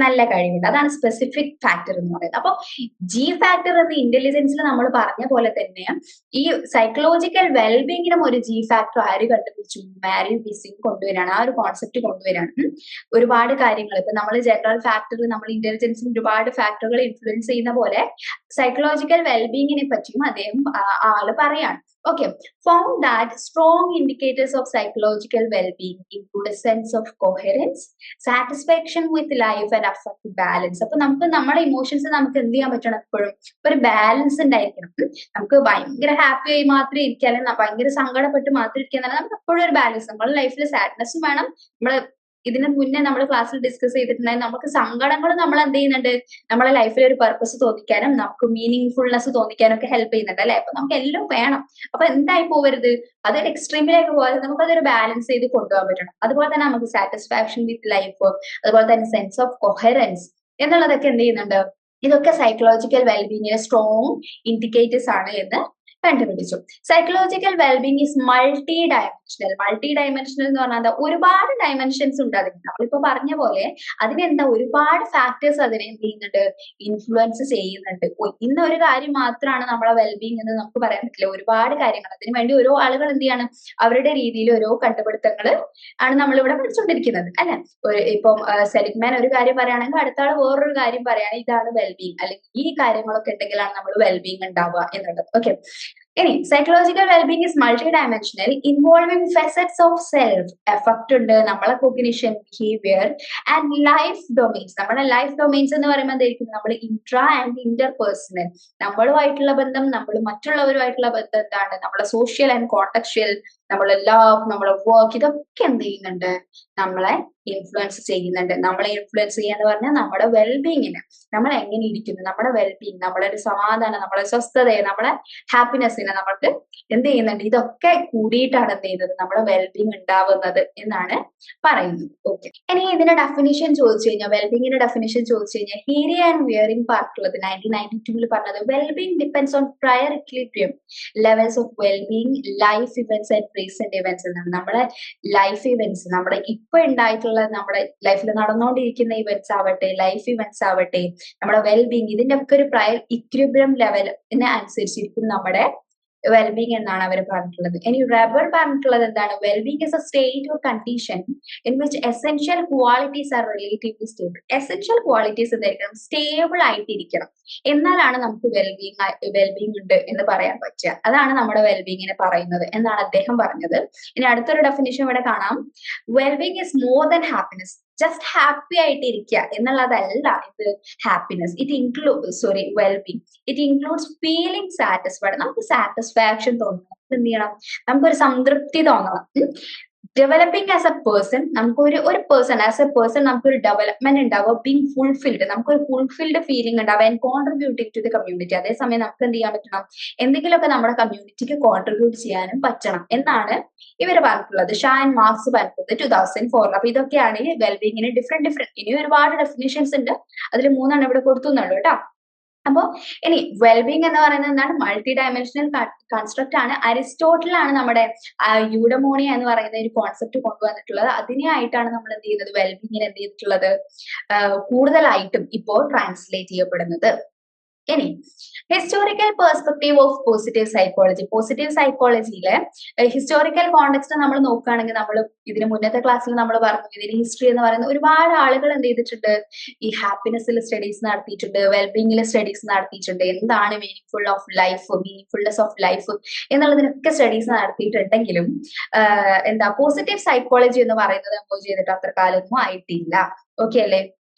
നല്ല കഴിവുണ്ട്. അതാണ് സ്പെസിഫിക് ഫാക്ടർ എന്ന് പറയുന്നത്. അപ്പൊ G ഫാക്ടർ എന്ന ഇന്റലിജൻസിൽ നമ്മൾ പറഞ്ഞ പോലെ തന്നെ ഈ സൈക്കോളജിക്കൽ വെൽബീങ്ങിനും ഒരു G ഫാക്ടർ ആര് കണ്ടുപിടിച്ചു, മാരി മിസ്സിംഗ് കൊണ്ടുവരാണ്, ആ ഒരു കോൺസെപ്റ്റ് കൊണ്ടുവരാണ്. ഒരുപാട് കാര്യങ്ങൾ ഇപ്പൊ നമ്മൾ ജനറൽ ഫാക്ടർ, നമ്മൾ ഇന്റലിജൻസിന് ഒരുപാട് ഫാക്ടറുകൾ ഇൻഫ്ലുവൻസ് ചെയ്യുന്ന പോലെ സൈക്കോളജിക്കൽ വെൽബീങ്ങിനെ പറ്റിയും അദ്ദേഹം ആള് പറയാണ്. Okay, found that strong indicators of psychological well-being include a sense of coherence, satisfaction with life and affective balance. അപ്പൊ നമുക്ക് നമ്മുടെ ഇമോഷൻസ് നമുക്ക് എന്ത് ചെയ്യാൻ പറ്റണം, എപ്പോഴും ഒരു ബാലൻസ് ഉണ്ടായിരിക്കണം. നമുക്ക് ഭയങ്കര ഹാപ്പി ആയി മാത്രമേ ഇരിക്കുക, അല്ലെങ്കിൽ ഭയങ്കര സങ്കടപ്പെട്ട് മാത്രം ഇരിക്കുക എന്നല്ല, നമുക്ക് എപ്പോഴും ഒരു ബാലൻസ്. നമ്മുടെ ലൈഫിൽ സാഡ്നെസ്സും വേണം. നമ്മള് ഇതിന് മുന്നേ നമ്മൾ ക്ലാസ്സിൽ ഡിസ്കസ് ചെയ്തിട്ടുണ്ടായിരുന്നു, നമുക്ക് സങ്കടങ്ങൾ നമ്മൾ എന്ത് ചെയ്യുന്നുണ്ട്, നമ്മളെ ലൈഫിൽ ഒരു പർപ്പസ് തോന്നിക്കാനും നമുക്ക് മീനിങ് ഫുൾനെസ് തോന്നിക്കാനും ഒക്കെ ഹെൽപ്പ് ചെയ്യുന്നുണ്ട് അല്ലെ. അപ്പൊ നമുക്ക് എല്ലാം വേണം. അപ്പൊ എന്തായി പോകരുത്, അതൊരു എക്സ്ട്രീമിലേക്ക് പോകാതെ നമുക്ക് അതൊരു ബാലൻസ് ചെയ്ത് കൊണ്ടുപോകാൻ പറ്റണം. അതുപോലെ തന്നെ നമുക്ക് സാറ്റിസ്ഫാക്ഷൻ വിത്ത് ലൈഫ്, അതുപോലെ തന്നെ സെൻസ് ഓഫ് കൊഹറൻസ് എന്നുള്ളതൊക്കെ എന്ത് ചെയ്യുന്നുണ്ട്, ഇതൊക്കെ സൈക്കോളജിക്കൽ വെൽബീങ്ങിന്റെ സ്ട്രോങ് ഇൻഡിക്കേറ്റേഴ്സ് ആണ് എന്ന് കണ്ടുപിടിച്ചു. Psychological wellbeing is multi dimensional. Multi dimensional എന്ന് പറഞ്ഞാൽ ഒരുപാട് ഡയമെൻഷൻസ് ഉണ്ട് അതിന്. നമ്മളിപ്പോ പറഞ്ഞ പോലെ അതിനെന്താ, ഒരുപാട് ഫാക്ടേഴ്സ് അതിനെ എന്ത് ചെയ്യുന്നുണ്ട്, ഇൻഫ്ലുവൻസ് ചെയ്യുന്നുണ്ട്. ഇന്നൊരു കാര്യം മാത്രമാണ് നമ്മളെ വെൽബീങ് എന്ന് നമുക്ക് പറയാൻ പറ്റില്ല. ഒരുപാട് കാര്യങ്ങൾ അതിനു വേണ്ടി ഓരോ ആളുകൾ എന്ത് ചെയ്യാണ്, അവരുടെ രീതിയിൽ ഓരോ കണ്ടുപിടുത്തങ്ങൾ ആണ് നമ്മളിവിടെ പഠിച്ചുകൊണ്ടിരിക്കുന്നത് അല്ലെ. ഇപ്പം സെലിഗ്മാൻ ഒരു കാര്യം പറയുകയാണെങ്കിൽ അടുത്ത ആൾ വേറൊരു കാര്യം പറയുകയാണെങ്കിൽ ഇതാണ് വെൽബീങ്, അല്ലെങ്കിൽ ഈ കാര്യങ്ങളൊക്കെ ഉണ്ടെങ്കിലാണ് നമ്മൾ വെൽബീങ് ഉണ്ടാവുക എന്നുള്ളത്. ഓക്കെ. ഇനി psychological wellbeing is multi dimensional involving facets of self effect ഉണ്ട് നമ്മളെ cognition behaviour and life domains. നമ്മുടെ ലൈഫ് ഡൊമെയിൻസ് എന്ന് പറയുമ്പോൾ എന്തായിരിക്കും നമ്മൾ ഇൻട്രാ ആൻഡ് ഇന്റർ പേഴ്സണൽ, നമ്മളുമായിട്ടുള്ള ബന്ധം, നമ്മൾ മറ്റുള്ളവരുമായിട്ടുള്ള ബന്ധം, എന്താണ് നമ്മുടെ സോഷ്യൽ ആൻഡ് കോണ്ടക്ച്വൽ, നമ്മളെ ലവ്, നമ്മളെ വർക്ക്, ഇതൊക്കെ എന്ത് ചെയ്യുന്നുണ്ട്, നമ്മളെ ഇൻഫ്ലുവൻസ് ചെയ്യുന്നുണ്ട്. നമ്മളെ ഇൻഫ്ലുവൻസ് ചെയ്യാന്ന് പറഞ്ഞാൽ നമ്മുടെ വെൽബീങ്ങിന്, നമ്മൾ എങ്ങനെ ഇരിക്കുന്നു, നമ്മുടെ വെൽബീങ്, നമ്മുടെ ഒരു സമാധാനം, നമ്മുടെ സ്വസ്ഥതയെ, നമ്മുടെ ഹാപ്പിനെസ്സിനെ നമ്മൾക്ക് എന്ത് ചെയ്യുന്നുണ്ട്, ഇതൊക്കെ കൂടിയിട്ടാണ് എന്ത് ചെയ്യുന്നത് നമ്മുടെ വെൽബീങ് ഉണ്ടാവുന്നത് എന്നാണ് പറയുന്നത്. ഓക്കെ, ഇനി ഇതിന്റെ ഡെഫിനിഷൻ ചോദിച്ചു കഴിഞ്ഞാൽ, വെൽബീങ്ങിന്റെ ഡെഫിനിഷൻ ചോദിച്ചു കഴിഞ്ഞാൽ, ഹീരി ആൻഡ് വിയറിംഗ് പാർട്ടുള്ളത് 1992 പറഞ്ഞത് wellbeing depends on prior equilibrium levels of wellbeing life events and recent events എന്നാണ്. നമ്മുടെ ലൈഫ് ഇവന്റ്സ്, നമ്മുടെ ഇപ്പൊ ഉണ്ടായിട്ടുള്ള നമ്മുടെ ലൈഫിൽ നടന്നുകൊണ്ടിരിക്കുന്ന ഇവന്റ്സ് ആവട്ടെ, ലൈഫ് ഇവന്റ്സ് ആവട്ടെ, നമ്മുടെ വെൽബീങ്, ഇതിന്റെ ഒക്കെ ഒരു പ്രയർ ഇക്വിലിബ്രിയം ലെവലിനെ അനുസരിച്ചിരിക്കും നമ്മുടെ വെൽബീങ് എന്നാണ് അവർ പറഞ്ഞിട്ടുള്ളത്. ഇനി റബർ പറഞ്ഞിട്ടുള്ളത് എന്താണ്, wellbeing is A state or condition in which essential qualities R relatively stable. Essential qualities എന്തായിരിക്കണം, സ്റ്റേബിൾ ആയിട്ടിരിക്കണം, എന്നാലാണ് നമുക്ക് വെൽബീങ് ഉണ്ട് എന്ന് പറയാൻ പറ്റുക. അതാണ് നമ്മുടെ വെൽബീങ്ങിനെ പറയുന്നത് എന്നാണ് അദ്ദേഹം പറഞ്ഞത്. ഇനി അടുത്തൊരു ഡെഫിനിഷൻ ഇവിടെ കാണാം, wellbeing is more than happiness. Just happy ആയിട്ട് ഇരിക്കുക എന്നുള്ളതല്ല ഇത് happiness. Wellbeing it includes feeling satisfied. നമുക്ക് സാറ്റിസ്ഫാക്ഷൻ തോന്നണം, എന്ത് ചെയ്യണം, നമുക്കൊരു സംതൃപ്തി തോന്നണം. ഡെവലപ്പിംഗ് ആസ് എ പേഴ്സൺ, നമുക്ക് ഒരു പേഴ്സൺ ആസ് എ പേഴ്സൺ നമുക്കൊരു ഡെവലപ്മെന്റ് ഉണ്ടാവുക, ബീങ് ഫുൾഫിൽഡ്, നമുക്കൊരു ഫുൾഫിൽഡ് ഫീലിംഗ് ഉണ്ടാവുക, and contributing to the community. അതേസമയം നമുക്ക് എന്ത് ചെയ്യാൻ പറ്റണം, എന്തെങ്കിലുമൊക്കെ നമ്മുടെ കമ്മ്യൂണിറ്റിക്ക് കോൺട്രിബ്യൂട്ട് ചെയ്യാനും പറ്റണം എന്നാണ് ഇവർ പറഞ്ഞിട്ടുള്ളത്. ഷാ ആൻഡ് മാർക്സ് പറഞ്ഞിട്ടുള്ളത് 2004. അപ്പൊ ഇതൊക്കെയാണ് ഈ വെൽബീങ്ങിന് ഡിഫറെന്റ് ഇനി ഒരുപാട് ഡെഫിനിഷൻസ് ഉണ്ട്, അതിൽ 3 ഇവിടെ കൊടുത്തുന്നുള്ളൂ കേട്ടോ. അപ്പോ ഇനി വെൽബീങ് എന്ന് പറയുന്നത് എന്താണ്, മൾട്ടി ഡയമെൻഷണൽ കൺസ്ട്രക്ട് ആണ്. അരിസ്റ്റോട്ടിൽ ആണ് നമ്മുടെ യൂഡമോണിയ എന്ന് പറയുന്ന ഒരു കോൺസെപ്റ്റ് കൊണ്ടുവന്നിട്ടുള്ളത്. അതിനെയായിട്ടാണ് നമ്മൾ എന്ത് ചെയ്യുന്നത്, വെൽബീങ്ങിന് എന്ത് ചെയ്തിട്ടുള്ളത്, കൂടുതലായിട്ടും ഇപ്പോൾ ട്രാൻസ്ലേറ്റ് ചെയ്യപ്പെടുന്നത്. ഇനി historical perspective of positive psychology. Positive സൈക്കോളജിയിലെ ഹിസ്റ്റോറിക്കൽ കോണ്ടെക്സ്റ്റ് നമ്മൾ നോക്കുകയാണെങ്കിൽ, നമ്മൾ ഇതിന് മുന്നത്തെ ക്ലാസ്സിൽ നമ്മൾ പറഞ്ഞു, ഇതിന് ഹിസ്റ്ററി എന്ന് പറയുന്ന ഒരുപാട് ആളുകൾ എന്ത് ചെയ്തിട്ടുണ്ട്, ഈ ഹാപ്പിനെസ്സിൽ സ്റ്റഡീസ് നടത്തിയിട്ടുണ്ട്, വെൽബീങ്ങിൽ സ്റ്റഡീസ് നടത്തിയിട്ടുണ്ട്, എന്താണ് മീനിങ്ഫുൾനെസ് ഓഫ് ലൈഫ് എന്നുള്ളതിനൊക്കെ സ്റ്റഡീസ് നടത്തിയിട്ടുണ്ടെങ്കിലും പോസിറ്റീവ് സൈക്കോളജി എന്ന് പറയുന്നത് നമ്മൾ ചെയ്തിട്ട് അത്ര കാലമൊന്നും ആയിട്ടില്ല. ഓക്കെ അല്ലേ?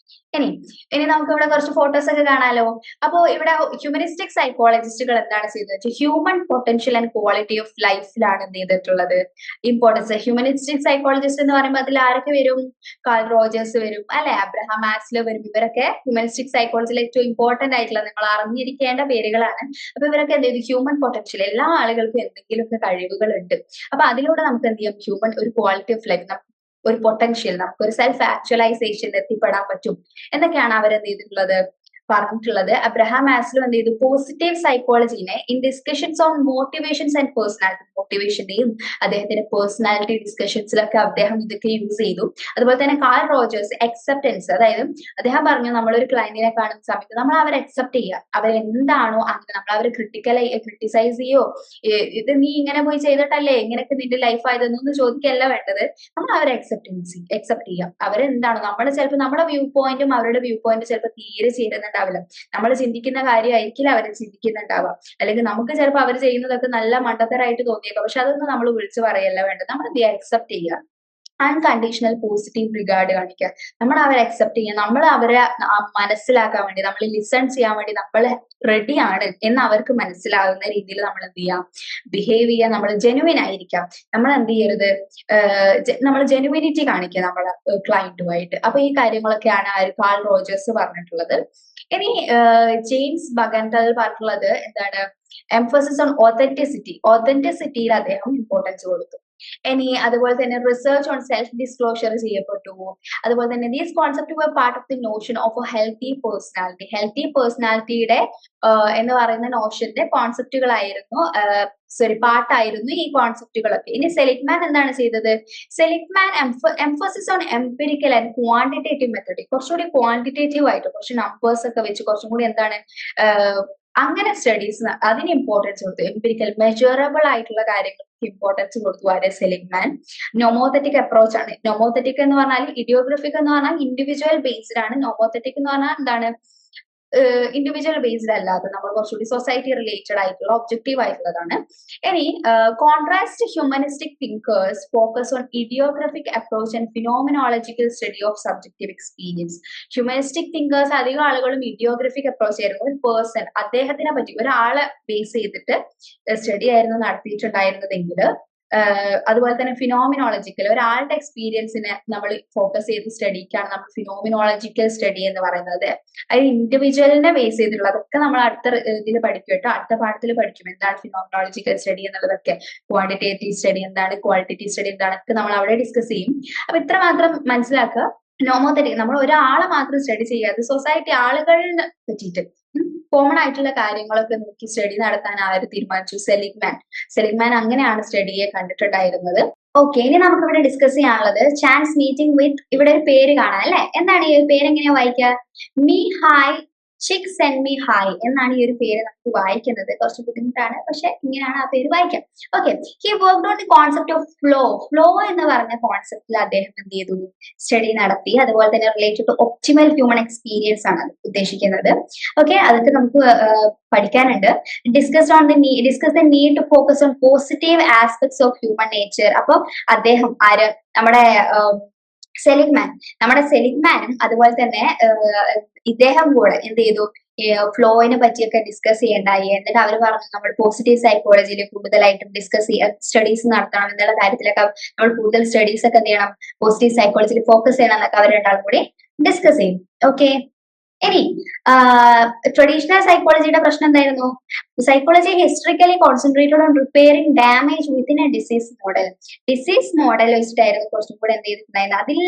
ഇനി നമുക്ക് ഇവിടെ കുറച്ച് ഫോട്ടോസ് ഒക്കെ കാണാലോ. അപ്പോ ഇവിടെ ഹ്യൂമനിസ്റ്റിക് സൈക്കോളജിസ്റ്റുകൾ എന്താണ് ചെയ്തത്, human potential and quality of ലൈഫിലാണ് എന്ത് ചെയ്തിട്ടുള്ളത് ഇമ്പോർട്ടൻസ്. ഹ്യൂമനിസ്റ്റിക് സൈക്കോളജിസ്റ്റ് എന്ന് പറയുമ്പോൾ അതിൽ ആരൊക്കെ വരും, കാൾ റോജേഴ്സ് വരും അല്ലെ, അബ്രഹാം മാസ്ലോ വരും. ഇവരൊക്കെ ഹ്യൂമനിസ്റ്റിക് സൈക്കോളജിയിൽ ഏറ്റവും ഇമ്പോർട്ടന്റ് ആയിട്ടുള്ള നിങ്ങൾ അറിഞ്ഞിരിക്കേണ്ട പേരുകളാണ്. അപ്പൊ ഇവരൊക്കെ എന്ത് ചെയ്തു, ഹ്യൂമൻ പൊട്ടൻഷ്യൽ, എല്ലാ ആളുകൾക്കും എന്തെങ്കിലുമൊക്കെ കഴിവുകൾ ഉണ്ട്. അപ്പൊ അതിലൂടെ നമുക്ക് എന്ത് ചെയ്യാം, ഹ്യൂമൻ ഒരു ക്വാളിറ്റി ഓഫ് ലൈഫ്, ഒരു പൊട്ടൻഷ്യൽ, നമുക്കൊരു സെൽഫ് ആക്ച്വലൈസേഷനിൽ എത്തിപ്പെടാൻ പറ്റും എന്നൊക്കെയാണ് അവരെന്ത് ചെയ്തിട്ടുള്ളത്, പറഞ്ഞിട്ടുള്ളത്. അബ്രഹാം മാസ്ലോ എന്ത് ചെയ്തു, പോസിറ്റീവ് സൈക്കോളജിനെ in discussions on motivations and personality, മോട്ടിവേഷന്റെയും അദ്ദേഹത്തിന്റെ പേഴ്സണാലിറ്റി ഡിസ്കഷൻസിലൊക്കെ അദ്ദേഹം ഇതൊക്കെ യൂസ് ചെയ്തു. അതുപോലെ തന്നെ കാൾ റോജേഴ്സ് അക്സെപ്റ്റൻസ്, അതായത് അദ്ദേഹം പറഞ്ഞു, നമ്മളൊരു ക്ലയന്റിനെ കാണുന്ന സമയത്ത് നമ്മൾ അവരെ അക്സെപ്റ്റ് ചെയ്യുക, അവരെന്താണോ അങ്ങനെ, നമ്മൾ അവരെ ക്രിട്ടിസൈസ് ചെയ്യോ, ഇത് നീ ഇങ്ങനെ പോയി ചെയ്തിട്ടല്ലേ ഇങ്ങനെയൊക്കെ നിന്റെ ലൈഫ് ആയതെന്നൊന്നും ചോദിക്കല്ല വേണ്ടത്, നമ്മൾ അവരെ അക്സെപ്റ്റ് ചെയ്യാം. അവരെന്താണോ, നമ്മൾ ചിലപ്പോൾ നമ്മുടെ വ്യൂ പോയിന്റും അവരുടെ വ്യൂ പോയിന്റും ചിലപ്പോൾ തീരെ ചേരുന്നുണ്ടാവില്ല, നമ്മൾ ചിന്തിക്കുന്ന കാര്യമായിരിക്കില്ല അവർ ചിന്തിക്കുന്നുണ്ടാവുക, അല്ലെങ്കിൽ നമുക്ക് ചിലപ്പോൾ അവർ ചെയ്യുന്നതൊക്കെ നല്ല മണ്ടത്തരായിട്ട് തോന്നിയേക്കാം, പക്ഷെ അതൊന്നും നമ്മൾ വിളിച്ചു പറയല്ല വേണ്ടത്, നമ്മൾ അക്സെപ്റ്റ് ചെയ്യുക. അൺകണ്ടീഷണൽ പോസിറ്റീവ് റിഗാർഡ് കാണിക്കുക, നമ്മൾ അവരെ അക്സെപ്റ്റ് ചെയ്യുക, നമ്മൾ അവരെ മനസ്സിലാക്കാൻ വേണ്ടി, നമ്മൾ ലിസൺ ചെയ്യാൻ വേണ്ടി നമ്മൾ റെഡിയാണ് എന്ന് അവർക്ക് മനസ്സിലാകുന്ന രീതിയിൽ നമ്മൾ എന്ത് ചെയ്യാം, ബിഹേവ് ചെയ്യുക, നമ്മൾ ജെനുവിൻ ആയിരിക്കാം, നമ്മൾ എന്ത് ചെയ്യരുത്, നമ്മൾ ജെനുവിനിറ്റി കാണിക്കുക നമ്മുടെ ക്ലയന്റുമായിട്ട്. അപ്പൊ ഈ കാര്യങ്ങളൊക്കെയാണ് കാൾ റോജേഴ്സ് പറഞ്ഞിട്ടുള്ളത്. ഇനി ജെയിംസ് ബഗൻഡൽ പറഞ്ഞിട്ടുള്ളത് എന്താണ്, എംഫസിസ് ഓൺ ഓതന്റിസിറ്റിയിൽ അദ്ദേഹം ഇമ്പോർട്ടൻസ് കൊടുത്തു. ഇനി അതുപോലെ തന്നെ റിസർച്ച് ഓൺ സെൽഫ് ഡിസ്ക്ലോഷർ ചെയ്യപ്പെട്ടു. അതുപോലെ തന്നെ these concept were part of the notion of a healthy personality. Healthy പേഴ്സണാലിറ്റിയുടെ എന്ന് പറയുന്ന നോഷന്റെ കോൺസെപ്റ്റുകളായിരുന്നു, പാർട്ടായിരുന്നു ഈ കോൺസെപ്റ്റുകളൊക്കെ. ഇനി സെലിഗ്മാൻ എന്താണ് ചെയ്തത്, Seligman emphasis on empirical and quantitative method, കുറച്ചുകൂടി ക്വാണ്ടിറ്റേറ്റീവ് ആയിട്ട് കുറച്ച് നമ്പേഴ്സ് ഒക്കെ വെച്ച് കുറച്ചും കൂടി എന്താണ് അങ്ങനെ സ്റ്റഡീസ് അതിന് ഇമ്പോർട്ടൻസ് കൊടുത്തു. എംപിരിക്കൽ മെജറബിൾ ആയിട്ടുള്ള കാര്യങ്ങൾക്ക് ഇമ്പോർട്ടൻസ് കൊടുത്തു ആരെ, സെലിഗ്മാൻ. നൊമോത്തറ്റിക് അപ്രോച്ച് ആണ്. നൊമോത്തറ്റിക് എന്ന് പറഞ്ഞാൽ ഇഡിയോഗ്രഫിക് എന്ന് പറഞ്ഞാൽ ഇൻഡിവിജ്വൽ ബേസ്ഡ് ആണ്. നൊമോത്തറ്റിക് എന്ന് പറഞ്ഞാൽ എന്താണ്, ഇൻഡിവിജ്വൽ ബേസ്ഡ് അല്ലാതെ നമ്മൾ കുറച്ചുകൂടി സൊസൈറ്റി റിലേറ്റഡ് ആയിട്ടുള്ള ഒബ്ജക്റ്റീവ് ആയിട്ടുള്ളതാണ്. ഇനി contrast humanistic thinkers focus on idiographic approach and phenomenological study of subjective experience. Humanistic thinkers അധികം ആളുകളും ഇഡിയോഗ്രഫിക് അപ്രോച്ച് ആയിരുന്നു. ഒരു പേഴ്സൺ, അദ്ദേഹത്തിനെ പറ്റി ഒരാളെ ബേസ് ചെയ്തിട്ട് സ്റ്റഡി ആയിരുന്നു നടത്തിയിട്ടുണ്ടായിരുന്നതെങ്കിൽ അതുപോലെ തന്നെ ഫിനോമിനോളജിക്കൽ ഒരാളുടെ എക്സ്പീരിയൻസിനെ നമ്മൾ ഫോക്കസ് ചെയ്ത് സ്റ്റഡിക്കാണ് നമ്മൾ ഫിനോമിനോളജിക്കൽ സ്റ്റഡി എന്ന് പറയുന്നത്. അത് ഇൻഡിവിജ്വലിനെ ബേസ് ചെയ്തിട്ടുള്ള അതൊക്കെ നമ്മൾ അടുത്ത ഇതിൽ പഠിക്കും കേട്ടോ, അടുത്ത പാഠത്തിൽ പഠിക്കും എന്താണ് ഫിനോമിനോളജിക്കൽ സ്റ്റഡി എന്നുള്ളതൊക്കെ. ക്വാണ്ടിറ്റേറ്റീവ് സ്റ്റഡി എന്താണ്, ക്വാളിറ്റേറ്റീവ് സ്റ്റഡി എന്താണൊക്കെ നമ്മൾ അവിടെ ഡിസ്കസ് ചെയ്യും. അപ്പൊ ഇത്ര മാത്രം മനസ്സിലാക്കുക. നോമോത്തറ്റിക് നമ്മൾ ഒരാളെ മാത്രം സ്റ്റഡി ചെയ്യാതെ സൊസൈറ്റി ആളുകളിനെ പറ്റിയിട്ട് കോമൺ ആയിട്ടുള്ള കാര്യങ്ങളൊക്കെ നോക്കി സ്റ്റഡി നടത്താൻ ആര് തീരുമാനിച്ചു? സെലിഗ്മാൻ അങ്ങനെയാണ് സ്റ്റഡിയെ കണ്ടിട്ടുണ്ടായിരുന്നത്. ഓക്കെ, ഇനി നമുക്ക് ഇവിടെ ഡിസ്കസ് ചെയ്യാനുള്ളത് ചാൻസ് മീറ്റിംഗ് വിത്ത്, ഇവിടെ ഒരു പേര് കാണാം അല്ലെ. എന്താണ് ഈ പേര് എങ്ങനെയാ വായിക്കുക? Mihaly Csikszentmihalyi എന്നാണ് ഈ ഒരു പേര് നമുക്ക് വായിക്കുന്നത്. കുറച്ച് ബുദ്ധിമുട്ടാണ്, പക്ഷെ ഇങ്ങനെയാണ് ആ പേര് വായിക്കാം. Okay, he worked on the concept of flow എന്ന് പറഞ്ഞ കോൺസെപ്റ്റിൽ അദ്ദേഹം എന്ത് ചെയ്തു? സ്റ്റഡി നടത്തി. അതുപോലെ തന്നെ related to optimal human experience ആണ് ഉദ്ദേശിക്കുന്നത്. ഓക്കെ, അതൊക്കെ നമുക്ക് പഠിക്കാനുണ്ട്. Discuss the need to focus on positive aspects of human nature. അപ്പൊ അദ്ദേഹം ആര്? നമ്മുടെ സെലിഗ്മാനും അതുപോലെ തന്നെ ഇദ്ദേഹം കൂടെ എന്ത് ചെയ്തു? ഫ്ലോയിനെ പറ്റിയൊക്കെ ഡിസ്കസ് ചെയ്യണ്ടായി. എന്നിട്ട് അവർ പറഞ്ഞു നമ്മൾ പോസിറ്റീവ് സൈക്കോളജിയിൽ കൂടുതലായിട്ടും സ്റ്റഡീസ് നടത്തണം എന്നുള്ള കാര്യത്തിലൊക്കെ നമ്മൾ കൂടുതൽ സ്റ്റഡീസ് ഒക്കെ എന്ത് ചെയ്യണം? പോസിറ്റീവ് സൈക്കോളജിയിൽ ഫോക്കസ് ചെയ്യണം എന്നൊക്കെ അവർ രണ്ടാളും കൂടി ഡിസ്കസ് ചെയ്യും. ഓക്കെ, ഇനി ട്രഡീഷണൽ സൈക്കോളജിയുടെ പ്രശ്നം എന്തായിരുന്നു? Psychology historically concentrated on repairing damage within a disease model വെച്ചിട്ടായിരുന്നു കുറച്ചും കൂടെ എന്ത് ചെയ്തിട്ടുണ്ടായിരുന്നു? അതിൽ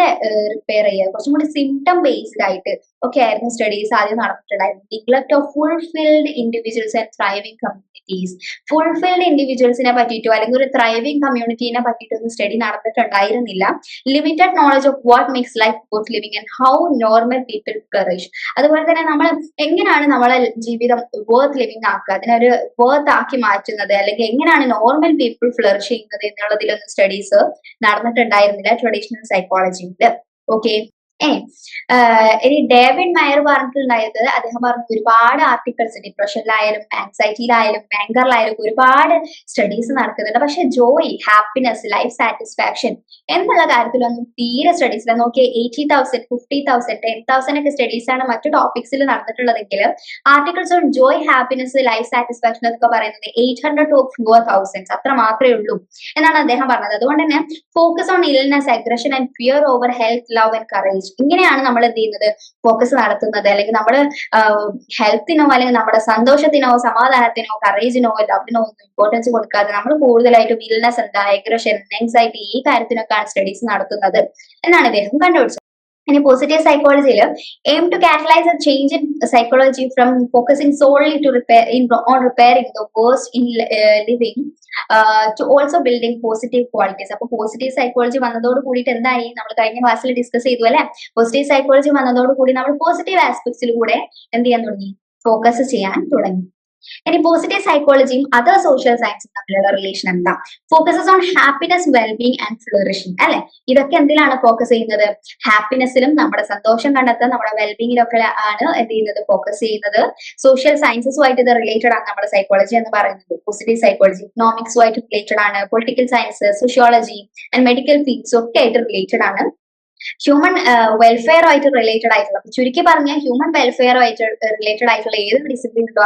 റിപ്പയർ ചെയ്യുക, കുറച്ചും കൂടി സിംറ്റം ബേസ്ഡ് ആയിട്ട് ഒക്കെ ആയിരുന്നു സ്റ്റഡീസ് ആദ്യം നടന്നിട്ടുണ്ടായിരുന്നു. Neglect of fulfilled individuals and thriving communities. Fulfilled ഇൻഡിവിജ്വൽസിനെ പറ്റിയിട്ടോ അല്ലെങ്കിൽ ഒരു ത്രൈവിംഗ് കമ്മ്യൂണിറ്റീനെ പറ്റിയിട്ടൊന്നും സ്റ്റഡി നടന്നിട്ടുണ്ടായിരുന്നില്ല. Limited knowledge of what makes life worth living and how normal people flourish. അതുപോലെ തന്നെ നമ്മൾ എങ്ങനെയാണ് നമ്മളെ ജീവിതം വർത്ത് ലിവിംഗ് ആക്കുക, അതിനൊരു വർത്ത് ആക്കി മാറ്റുന്നത്, അല്ലെങ്കിൽ എങ്ങനെയാണ് നോർമൽ പീപ്പിൾ ഫ്ലറിഷ് ചെയ്യുന്നത് എന്നുള്ളതിലൊന്നും സ്റ്റഡീസ് നടന്നിട്ടുണ്ടായിരുന്നില്ല ട്രഡീഷണൽ സൈക്കോളജിയിൽ. ഓക്കെ, ഇനി ഡേവിഡ് മയർ പറഞ്ഞിട്ടുണ്ടായത്, അദ്ദേഹം പറഞ്ഞു ഒരുപാട് ആർട്ടിക്കിൾസ് ഡിപ്രഷനിലായാലും ആൻസൈറ്റിയിലായാലും ആങ്കറിലായാലും ഒരുപാട് സ്റ്റഡീസ് നടക്കുന്നുണ്ട്. പക്ഷെ ജോയ്, ഹാപ്പിനെസ്, ലൈഫ് സാറ്റിസ്ഫാക്ഷൻ എന്നുള്ള കാര്യത്തിലൊന്നും തീരെ സ്റ്റഡീസ് ഇല്ല. നോക്കിയാൽ 80,000, 50,000, 10,000 ഒക്കെ സ്റ്റഡീസ് ആണ് മറ്റു ടോപ്പിക്സിൽ നടന്നിട്ടുള്ളതെങ്കിൽ articles on joy, happiness, life satisfaction എന്നൊക്കെ പറയുന്നത് 800 to fewer thousands അത്ര മാത്രമേ ഉള്ളൂ എന്നാണ് അദ്ദേഹം പറഞ്ഞത്. അതുകൊണ്ട് തന്നെ focus on illness, aggression and fear over health, love and courage, ഇങ്ങനെയാണ് നമ്മൾ എന്ത് ചെയ്യുന്നത്? ഫോക്കസ് നടത്തുന്നത്. അല്ലെങ്കിൽ നമ്മൾ ഹെൽത്തിനോ അല്ലെങ്കിൽ നമ്മുടെ സന്തോഷത്തിനോ സമാധാനത്തിനോ കറേജിനോ ലവിനോ ഒന്നും ഇമ്പോർട്ടൻസ് കൊടുക്കാതെ നമ്മൾ കൂടുതലായിട്ടും ഇൽനെസ് എന്താ, അഗ്രഷൻ, ആൻസൈറ്റി ഈ കാര്യത്തിനൊക്കെയാണ് സ്റ്റഡീസ് നടത്തുന്നത് എന്നാണ് ഇദ്ദേഹം കണ്ടുപിടിച്ചത്. ഇനി പോസിറ്റീവ് സൈക്കോളജിയിൽ aim to catalyse a change in psychology from focusing solely to on repairing the worst in living to also building positive qualities. അപ്പൊ പോസിറ്റീവ് സൈക്കോളജി വന്നതോട് കൂടിയിട്ട് എന്തായി? നമ്മൾ കഴിഞ്ഞ ക്ലാസ്സിൽ ഡിസ്കസ് ചെയ്തു അല്ലെ. പോസിറ്റീവ് സൈക്കോളജി വന്നതോട് കൂടി നമ്മൾ പോസിറ്റീവ് ആസ്പെക്ട്സിലൂടെ എന്ത് ചെയ്യാൻ തുടങ്ങി? ഫോക്കസ് ചെയ്യാൻ തുടങ്ങി. ഇനി പോസിറ്റീവ് സൈക്കോളജിയും അതർ സോഷ്യൽ സയൻസും തമ്മിലുള്ള റിലേഷൻ എന്താ? Focuses on happiness, wellbeing and flourishing അല്ലെ. ഇതൊക്കെ എന്തിലാണ് ഫോക്കസ് ചെയ്യുന്നത്? ഹാപ്പിനെസ്സിലും നമ്മുടെ സന്തോഷം കണ്ടെത്താൻ നമ്മുടെ വെൽബീങ്ങിലൊക്കെ ആണ് എന്ത് ചെയ്യുന്നത്? ഫോക്കസ് ചെയ്യുന്നത്. സോഷ്യൽ സയൻസസുമായിട്ട് ഇത് റിലേറ്റഡ് ആണ് നമ്മുടെ സൈക്കോളജി എന്ന് പറയുന്നത്. പോസിറ്റീവ് സൈക്കോളജി ഇക്കണോമിക്സുമായിട്ട് റിലേറ്റഡ് ആണ്. Political science, sociology and medical ഫീൽഡ്സും ഒക്കെ ആയിട്ട് റിലേറ്റഡ് ആണ്. ഹ്യൂമൻ വെൽഫെയറുമായിട്ട് റിലേറ്റഡ് ആയിട്ടുള്ള, ചുരുക്കി പറഞ്ഞ ഹ്യൂമൻ വെൽഫെയറുമായിട്ട് റിലേറ്റഡ് ആയിട്ടുള്ള ഏത് ഡിസിപ്ലിൻ ഉണ്ടോ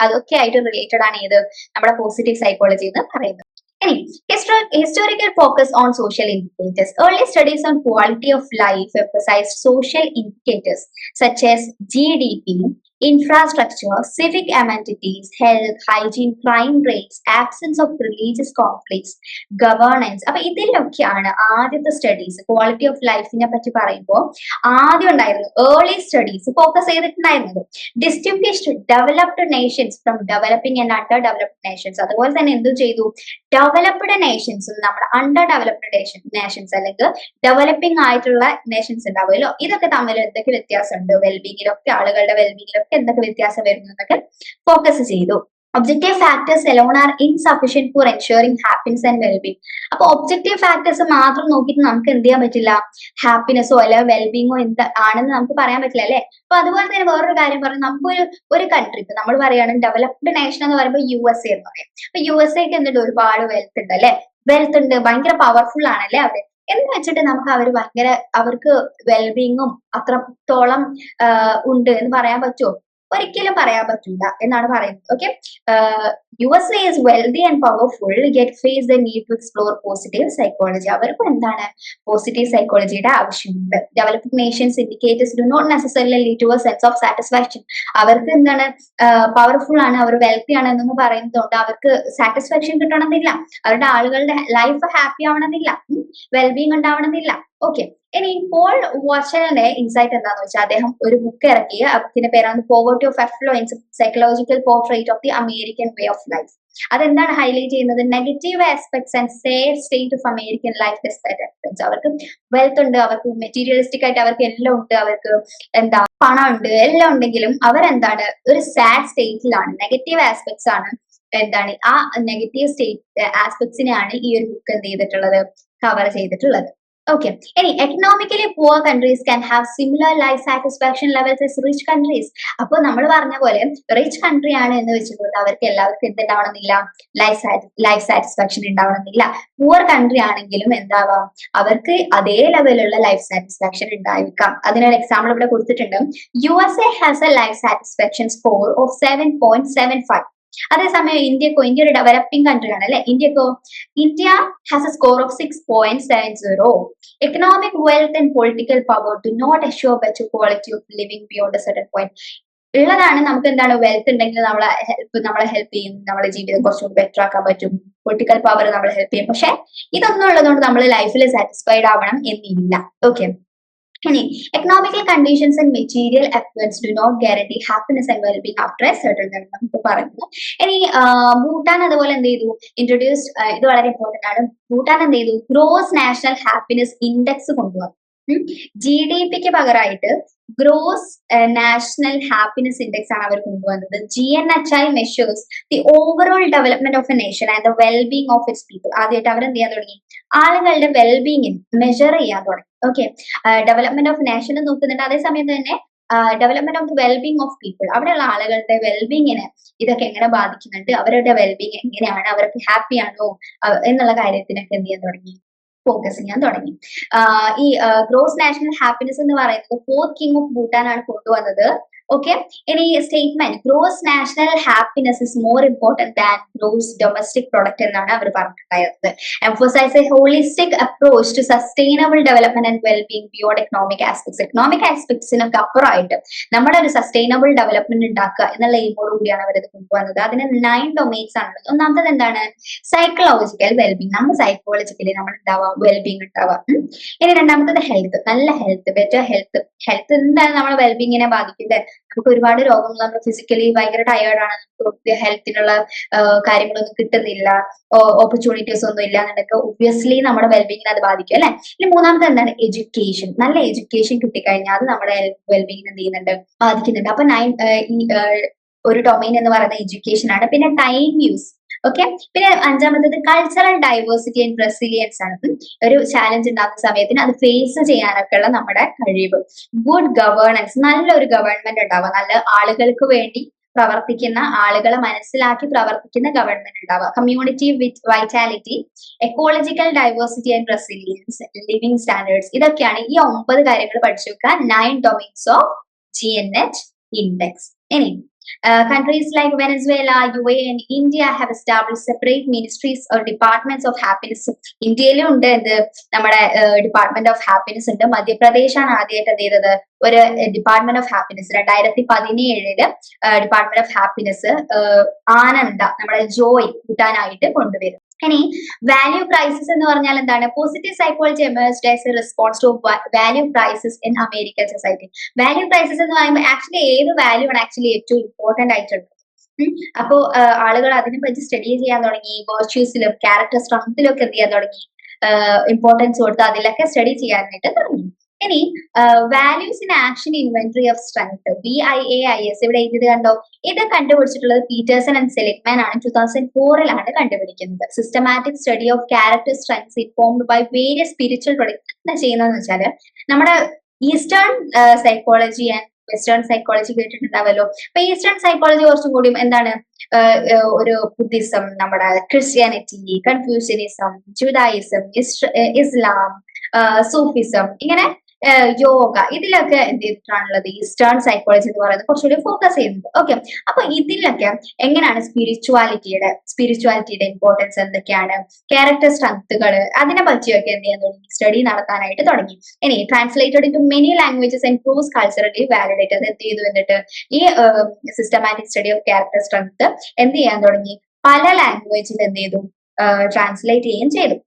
അതൊക്കെ ആയിട്ട് റിലേറ്റഡ് ആണ് ഏത്? നമ്മുടെ പോസിറ്റീവ് സൈക്കോളജി എന്ന് പറയുന്നത്. ഇനി historical focus on social indicators. Early studies on quality of life emphasized social indicators such as GDP, infrastructure, civic amenities, health, hygiene, crime rates, absence of religious conflicts, governance. അപ്പൊ ഇതിലൊക്കെയാണ് ആദ്യത്തെ studies quality of ലൈഫിനെ പറ്റി പറയുമ്പോൾ ആദ്യം ഉണ്ടായിരുന്നു early studies focus ചെയ്തിട്ടുണ്ടായിരുന്നത്. Distinguished developed Nations from developing and under developed Nations. അതുപോലെ തന്നെ എന്ത് ചെയ്തു? ഡെവലപ്ഡ് നേഷൻസും നമ്മുടെ അണ്ടർ ഡെവലപ്ഡ് നേഷൻസ് അല്ലെങ്കിൽ ഡെവലപ്പിംഗ് ആയിട്ടുള്ള നേഷൻസ് ഉണ്ടാവുമല്ലോ, ഇതൊക്കെ തമ്മിൽ എന്തൊക്കെ വ്യത്യാസമുണ്ട്? വെൽബീങ്ങിലൊക്കെ, ആളുകളുടെ വെൽബീങ്ങിലൊക്കെ എന്തൊക്കെ വ്യത്യാസം വരുന്നു എന്നൊക്കെ ഫോക്കസ് ചെയ്തു. Objective factors alone are insufficient for ensuring happiness and wellbeing. അപ്പൊ ഒബ്ജക്റ്റീവ് ഫാക്ടേഴ്സ് മാത്രം നോക്കിയിട്ട് നമുക്ക് എന്ത് ചെയ്യാൻ പറ്റില്ല, ഹാപ്പിനെസ്സോ അല്ലെങ്കിൽ വെൽബീങ്ങോ എന്ത് ആണെന്ന് നമുക്ക് പറയാൻ പറ്റില്ല അല്ലെ. അപ്പൊ അതുപോലെ തന്നെ വേറൊരു കാര്യം പറഞ്ഞു, നമുക്കൊരു കൺട്രി ഇപ്പൊ നമ്മൾ പറയുകയാണ് ഡെവലപ്ഡ് നേഷൻ എന്ന് പറയുമ്പോൾ USA എന്ന് പറയും. അപ്പൊ USA എന്തുണ്ട്, ഒരുപാട് വെൽത്ത് ഉണ്ട് അല്ലെ, വെൽത്ത് ഉണ്ട്, ഭയങ്കര പവർഫുൾ ആണല്ലേ അവര്. എന്ന് വെച്ചിട്ട് നമുക്ക് അവർ ഭയങ്കര അവർക്ക് വെൽബീങ്ങും അത്രത്തോളം ഉണ്ട് എന്ന് പറയാൻ പറ്റുമോ? ഒരിക്കലും പറയാൻ പറ്റില്ല എന്നാണ് പറയുന്നത്. Okay, USA is wealthy and powerful yet face the need to explore positive psychology. അവർക്കും എന്താണ്, പോസിറ്റീവ് സൈക്കോളജിയുടെ ആവശ്യമുണ്ട്. Developing nations indicators do not necessarily lead to a sense of satisfaction. അവർക്ക് എന്താണ്, പവർഫുൾ ആണ്, അവർ വെൽത്തി ആണ് എന്നൊന്നും പറയുന്നതുകൊണ്ട് അവർക്ക് സാറ്റിസ്ഫാക്ഷൻ കിട്ടണമെന്നില്ല, അവരുടെ ആളുകളുടെ ലൈഫ് ഹാപ്പി ആവണമെന്നില്ല, വെൽബീങ് ഉണ്ടാവണമെന്നില്ല. ഓക്കെ, ഇനി പോൾ വാച്ചലിന്റെ ഇൻസൈറ്റ് എന്താന്ന് വെച്ചാൽ അദ്ദേഹം ഒരു ബുക്ക് ഇറക്കി. ആ ബുക്കിന്റെ പേരാണ് poverty of affluence psychological portrait of the American way of life. അതെന്താണ് ഹൈലൈറ്റ് ചെയ്യുന്നത്, negative aspects and sad state of American life ഡിസ്പെക്ടൻസ്. അവർക്ക് വെൽത്ത് ഉണ്ട്, അവർക്ക് മെറ്റീരിയലിസ്റ്റിക് ആയിട്ട് അവർക്ക് എല്ലാം ഉണ്ട്, അവർക്ക് എന്താ പണം ഉണ്ട്, എല്ലാം ഉണ്ടെങ്കിലും അവരെന്താണ് ഒരു സാഡ് സ്റ്റേറ്റിലാണ്. നെഗറ്റീവ് ആസ്പെക്ട്സ് ആണ് എന്താണ്, ആ നെഗറ്റീവ് സ്റ്റേറ്റ് ആസ്പെക്ട്സിനെയാണ് ഈ ഒരു ബുക്ക് എന്ത് ചെയ്തിട്ടുള്ളത്, കവർ ചെയ്തിട്ടുള്ളത്. ഓക്കെ, ഇനി economically poor countries can have similar life satisfaction levels S rich countries. അപ്പോൾ നമ്മൾ പറഞ്ഞ പോലെ റിച്ച് കൺട്രി ആണ് എന്ന് വെച്ചുകൊണ്ട് അവർക്ക് എല്ലാവർക്കും എന്തുണ്ടാവണമെന്നില്ല, ലൈഫ് സാറ്റിസ്ഫാക്ഷൻ ഉണ്ടാവണമെന്നില്ല. പുവർ കൺട്രി ആണെങ്കിലും എന്താവാം, അവർക്ക് അതേ ലെവലുള്ള ലൈഫ് സാറ്റിസ്ഫാക്ഷൻ ഉണ്ടായിരിക്കാം. അതിനൊരു എക്സാമ്പിൾ ഇവിടെ കൊടുത്തിട്ടുണ്ട്. USA has a life satisfaction score of 7.75. അതേസമയം ഇന്ത്യ ഒരു ഡെവലപ്പിംഗ് കൺട്രി ആണ് അല്ലെ. India has a score of 6.70. Economic wealth and political power do not assure better quality of living beyond a certain point. ഉള്ളതാണ്, നമുക്ക് എന്താണ് wealth ഉണ്ടെങ്കിൽ നമ്മളെ help ചെയ്യും, നമ്മുടെ ജീവിതം കുറച്ചുകൂടി ബെറ്റർ ആക്കാൻ പറ്റും, പൊളിറ്റിക്കൽ പവർ നമ്മളെ ഹെൽപ്പ് ചെയ്യും. പക്ഷെ ഇതൊന്നും ഉള്ളതുകൊണ്ട് നമ്മൾ ലൈഫിൽ സാറ്റിസ്ഫൈഡ് ആവണം എന്നില്ല. ഓക്കെ, ഇനി economical conditions and material affluence do not guarantee happiness and wellbeing after a certain time നമുക്ക് പറയുന്നു. ഇനി ഭൂട്ടാൻ അതുപോലെ എന്ത് ചെയ്തു, ഇൻട്രൊഡ്യൂസ്, ഇത് വളരെ ഇമ്പോർട്ടന്റ് ആണ്. ഭൂട്ടാൻ എന്ത് ചെയ്തു, ഗ്രോസ് നാഷണൽ ഹാപ്പിനെസ് ഇൻഡെക്സ് കൊണ്ടുവന്നു. GDPക്ക് പകരമായിട്ട് ഗ്രോസ് നാഷണൽ ഹാപ്പിനെസ് ഇൻഡെക്സ് ആണ് അവർ കൊണ്ടുവന്നത്. GNHI measures the overall development of A nation and the wellbeing of its people. ആദ്യമായിട്ട് അവർ എന്ത് ചെയ്യാൻ തുടങ്ങി, ആളുകളുടെ വെൽബീങ്ങിന് മെഷർ ചെയ്യാൻ തുടങ്ങി. ഓക്കെ, ഡെവലപ്മെന്റ് ഓഫ് നേഷൻ നോക്കുന്നുണ്ട്, അതേസമയം തന്നെ development of the wellbeing of people, അവിടെയുള്ള ആളുകളുടെ വെൽബീങ്ങിന് ഇതൊക്കെ എങ്ങനെ ബാധിക്കുന്നുണ്ട്, അവരുടെ വെൽബീങ് എങ്ങനെയാണ്, അവർക്ക് ഹാപ്പി ആണോ എന്നുള്ള കാര്യത്തിനൊക്കെ എന്ത് ചെയ്യാൻ തുടങ്ങി, ഫോക്കസ് ചെയ്യാൻ തുടങ്ങി. ഈ ഗ്രോസ് നാഷണൽ ഹാപ്പിനെസ് എന്ന് പറയുന്നത് ഫോർത്ത് കിങ് ഓഫ് ഭൂട്ടാൻ ആണ് കൊണ്ടുവന്നത്. ഓക്കെ, ഇനി statement gross national happiness is more important than gross domestic product എന്നാണ് അവർ പറഞ്ഞിട്ടുണ്ടായിരുന്നത്. Emphasize a holistic approach to sustainable development and wellbeing beyond economic aspects. Economic ആസ്പെക്ട്സിനൊക്കെ അപ്പുറമായിട്ട് നമ്മുടെ ഒരു സസ്റ്റൈനബിൾ ഡെവലപ്മെന്റ് ഉണ്ടാക്കുക എന്നുള്ള എയിമോട് കൂടിയാണ് അവരത് കൊണ്ടുവന്നത്. അതിന് 9 ഡൊമൈൻസ് ആണുള്ളത്. ഒന്നാമത്തത് എന്താണ്, സൈക്കോളജിക്കൽ വെൽബീങ്, നമ്മൾ സൈക്കോളജിക്കലി നമ്മൾ ഉണ്ടാവുക, വെൽബീങ് ഉണ്ടാവുക. ഇനി രണ്ടാമത്തത് ഹെൽത്ത്, നല്ല ഹെൽത്ത്, ബെറ്റർ ഹെൽത്ത്. ഹെൽത്ത് എന്താണ് നമ്മുടെ വെൽബീങ്ങിനെ ബാധിക്കുന്നത്, നമുക്ക് ഒരുപാട് രോഗങ്ങൾ, നമ്മൾ ഫിസിക്കലി ഭയങ്കര ടയേർഡാണ്, നമുക്ക് ഹെൽത്തിനുള്ള കാര്യങ്ങളൊന്നും കിട്ടുന്നില്ല, ഓപ്പർച്യൂണിറ്റീസ് ഒന്നും ഇല്ല എന്നുണ്ടെങ്കിൽ ഒബ്വിയസ്ലി നമ്മുടെ വെൽബീങ്ങിനെ അത് ബാധിക്കും അല്ലെ. ഇനി മൂന്നാമത്തെ എന്താണ്, എഡ്യൂക്കേഷൻ. നല്ല എഡ്യൂക്കേഷൻ കിട്ടിക്കഴിഞ്ഞാൽ അത് നമ്മുടെ വെൽബീങ്ങിനെ എന്ത് ചെയ്യുന്നുണ്ട്, ബാധിക്കുന്നുണ്ട്. അപ്പൊ ഒരു ഡൊമൈൻ എന്ന് പറയുന്നത് എഡ്യൂക്കേഷൻ ആണ്. പിന്നെ ടൈം യൂസ്. ഓക്കെ, പിന്നെ അഞ്ചാമത്തത് കൾച്ചറൽ ഡൈവേഴ്സിറ്റി ആൻഡ് റെസിലിയൻസ് ആണ്. ഒരു ചാലഞ്ച് ഉണ്ടാകുന്ന സമയത്തിന് അത് ഫേസ് ചെയ്യാനൊക്കെ ഉള്ള നമ്മുടെ കഴിവ്. ഗുഡ് ഗവേണൻസ്, നല്ലൊരു ഗവൺമെന്റ് ഉണ്ടാവുക, നല്ല ആളുകൾക്ക് വേണ്ടി പ്രവർത്തിക്കുന്ന, ആളുകളെ മനസ്സിലാക്കി പ്രവർത്തിക്കുന്ന ഗവൺമെന്റ് ഉണ്ടാവുക. Community with vitality, ecological diversity and resilience, living standards. ഇതൊക്കെയാണ് ഈ 9 കാര്യങ്ങൾ പഠിച്ചു വെക്കുക. 9 ഡൊമൈൻസ് ഓഫ് GNH ഇൻഡെക്സ്. ഇനി countries like Venezuela, UAE and India have established separate ministries or departments of happiness. ഇന്ത്യയിലും ഉണ്ട് എന്ത്, നമ്മുടെ ഡിപ്പാർട്ട്മെന്റ് ഓഫ് ഹാപ്പിനെസ് ഉണ്ട്. മധ്യപ്രദേശാണ് ആദ്യമായിട്ട് എന്ത് ചെയ്തത്, ഒരു department of happiness 2017 department of happiness ആനന്ദ, നമ്മുടെ ജോയ് കൂട്ടാനായിട്ട് കൊണ്ടുവരും. ഇനി വാല്യൂ ക്രൈസിസ് എന്ന് പറഞ്ഞാൽ എന്താണ്, positive psychology emerged as a response to value crisis in American society. Value crisis എന്ന് പറയുമ്പോൾ ആക്ച്വലി ഏത് വാല്യൂ ആണ് ആക്ച്വലി ഏറ്റവും ഇമ്പോർട്ടന്റ് ആയിട്ടുള്ളത്. അപ്പോ ആളുകൾ അതിനെ പറ്റി സ്റ്റഡി ചെയ്യാൻ തുടങ്ങി, വെർച്യൂസിലും ക്യാരക്ടർ സ്ട്രെങ്ത്തിലും ഒക്കെ എന്ത് ചെയ്യാൻ തുടങ്ങി, ഇമ്പോർട്ടൻസ് കൊടുത്ത് അതിലൊക്കെ സ്റ്റഡി ചെയ്യാനായിട്ട് തുടങ്ങി. ഇനി values in action inventory of strength BIAIS ഇവിടെ എഴുതിയത് കണ്ടോ? ഇത് കണ്ടുപിടിച്ചിട്ടുള്ളത് പീറ്റേഴ്സൺ ആൻഡ് സെലിഗ്മാൻ ആണ്. 2004 കണ്ടുപിടിക്കുന്നത്. Systematic study of character strengths informed by various spiritual products. എന്താ ചെയ്യുന്നതെന്ന് വെച്ചാല് നമ്മുടെ eastern psychology and western psychology കേട്ടിട്ടുണ്ടാവല്ലോ. അപ്പൊ ഈസ്റ്റേൺ സൈക്കോളജി കുറച്ചും കൂടി എന്താണ് ഒരു ബുദ്ധിസം, നമ്മുടെ Christianity, Confucianism, Judaism, Islam, Sufism, ഇങ്ങനെ യോഗ, ഇതിലൊക്കെ എന്ത് ചെയ്തിട്ടാണുള്ളത് ഈസ്റ്റേൺ സൈക്കോളജി എന്ന് പറയുന്നത് കുറച്ചുകൂടി ഫോക്കസ് ചെയ്യുന്നത്. ഓക്കെ, അപ്പൊ ഇതിലൊക്കെ എങ്ങനെയാണ് സ്പിരിച്വാലിറ്റിയുടെ ഇമ്പോർട്ടൻസ് എന്തൊക്കെയാണ്, ക്യാരക്ടർ സ്ട്രെങ്ത്തുകൾ, അതിനെ പറ്റിയൊക്കെ എന്ത് ചെയ്യാൻ തുടങ്ങി, സ്റ്റഡി നടത്താനായിട്ട് തുടങ്ങി. ഇനി translated into many languages and proves culturally validated. എന്ത് ചെയ്തു എന്നിട്ട് ഈ systematic study of character strength എന്ത് ചെയ്യാൻ തുടങ്ങി, പല ലാംഗ്വേജിൽ എന്ത് ചെയ്തു, ട്രാൻസ്ലേറ്റ് ചെയ്യുകയും ചെയ്തു.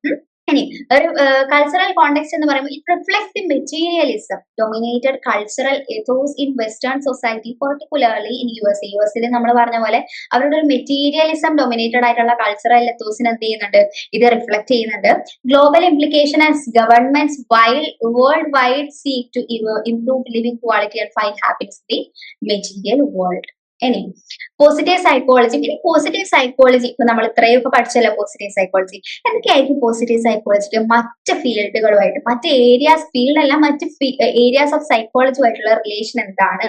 ഇനി ഒരു കൾച്ചറൽ കോണ്ടെക്സ്റ്റ് എന്ന് പറയുമ്പോൾ it reflects the materialism dominated cultural ethos in western society, particularly in യുഎസിൽ നമ്മൾ പറഞ്ഞ പോലെ അവരുടെ ഒരു മെറ്റീരിയലിസം ഡൊമിനേറ്റഡ് ആയിട്ടുള്ള കൾച്ചറൽ എത്തോസിന് എന്ത് ചെയ്യുന്നുണ്ട്, ഇത് റിഫ്ലക്ട് ചെയ്യുന്നുണ്ട്. Global implication as governments worldwide seek to improve living quality and find happiness in the material world. ഇനി പോസിറ്റീവ് സൈക്കോളജി. ഇനി പോസിറ്റീവ് സൈക്കോളജി ഇപ്പൊ നമ്മൾ ഇത്രയൊക്കെ പഠിച്ചല്ലോ പോസിറ്റീവ് സൈക്കോളജി. എന്തൊക്കെയായിരിക്കും പോസിറ്റീവ് സൈക്കോളജിക്ക് മറ്റ് ഫീൽഡുകളുമായിട്ട്, മറ്റ് ഫീൽഡല്ല, മറ്റ് ഏരിയാസ് ഓഫ് സൈക്കോളജിയുമായിട്ടുള്ള റിലേഷൻ എന്താണ്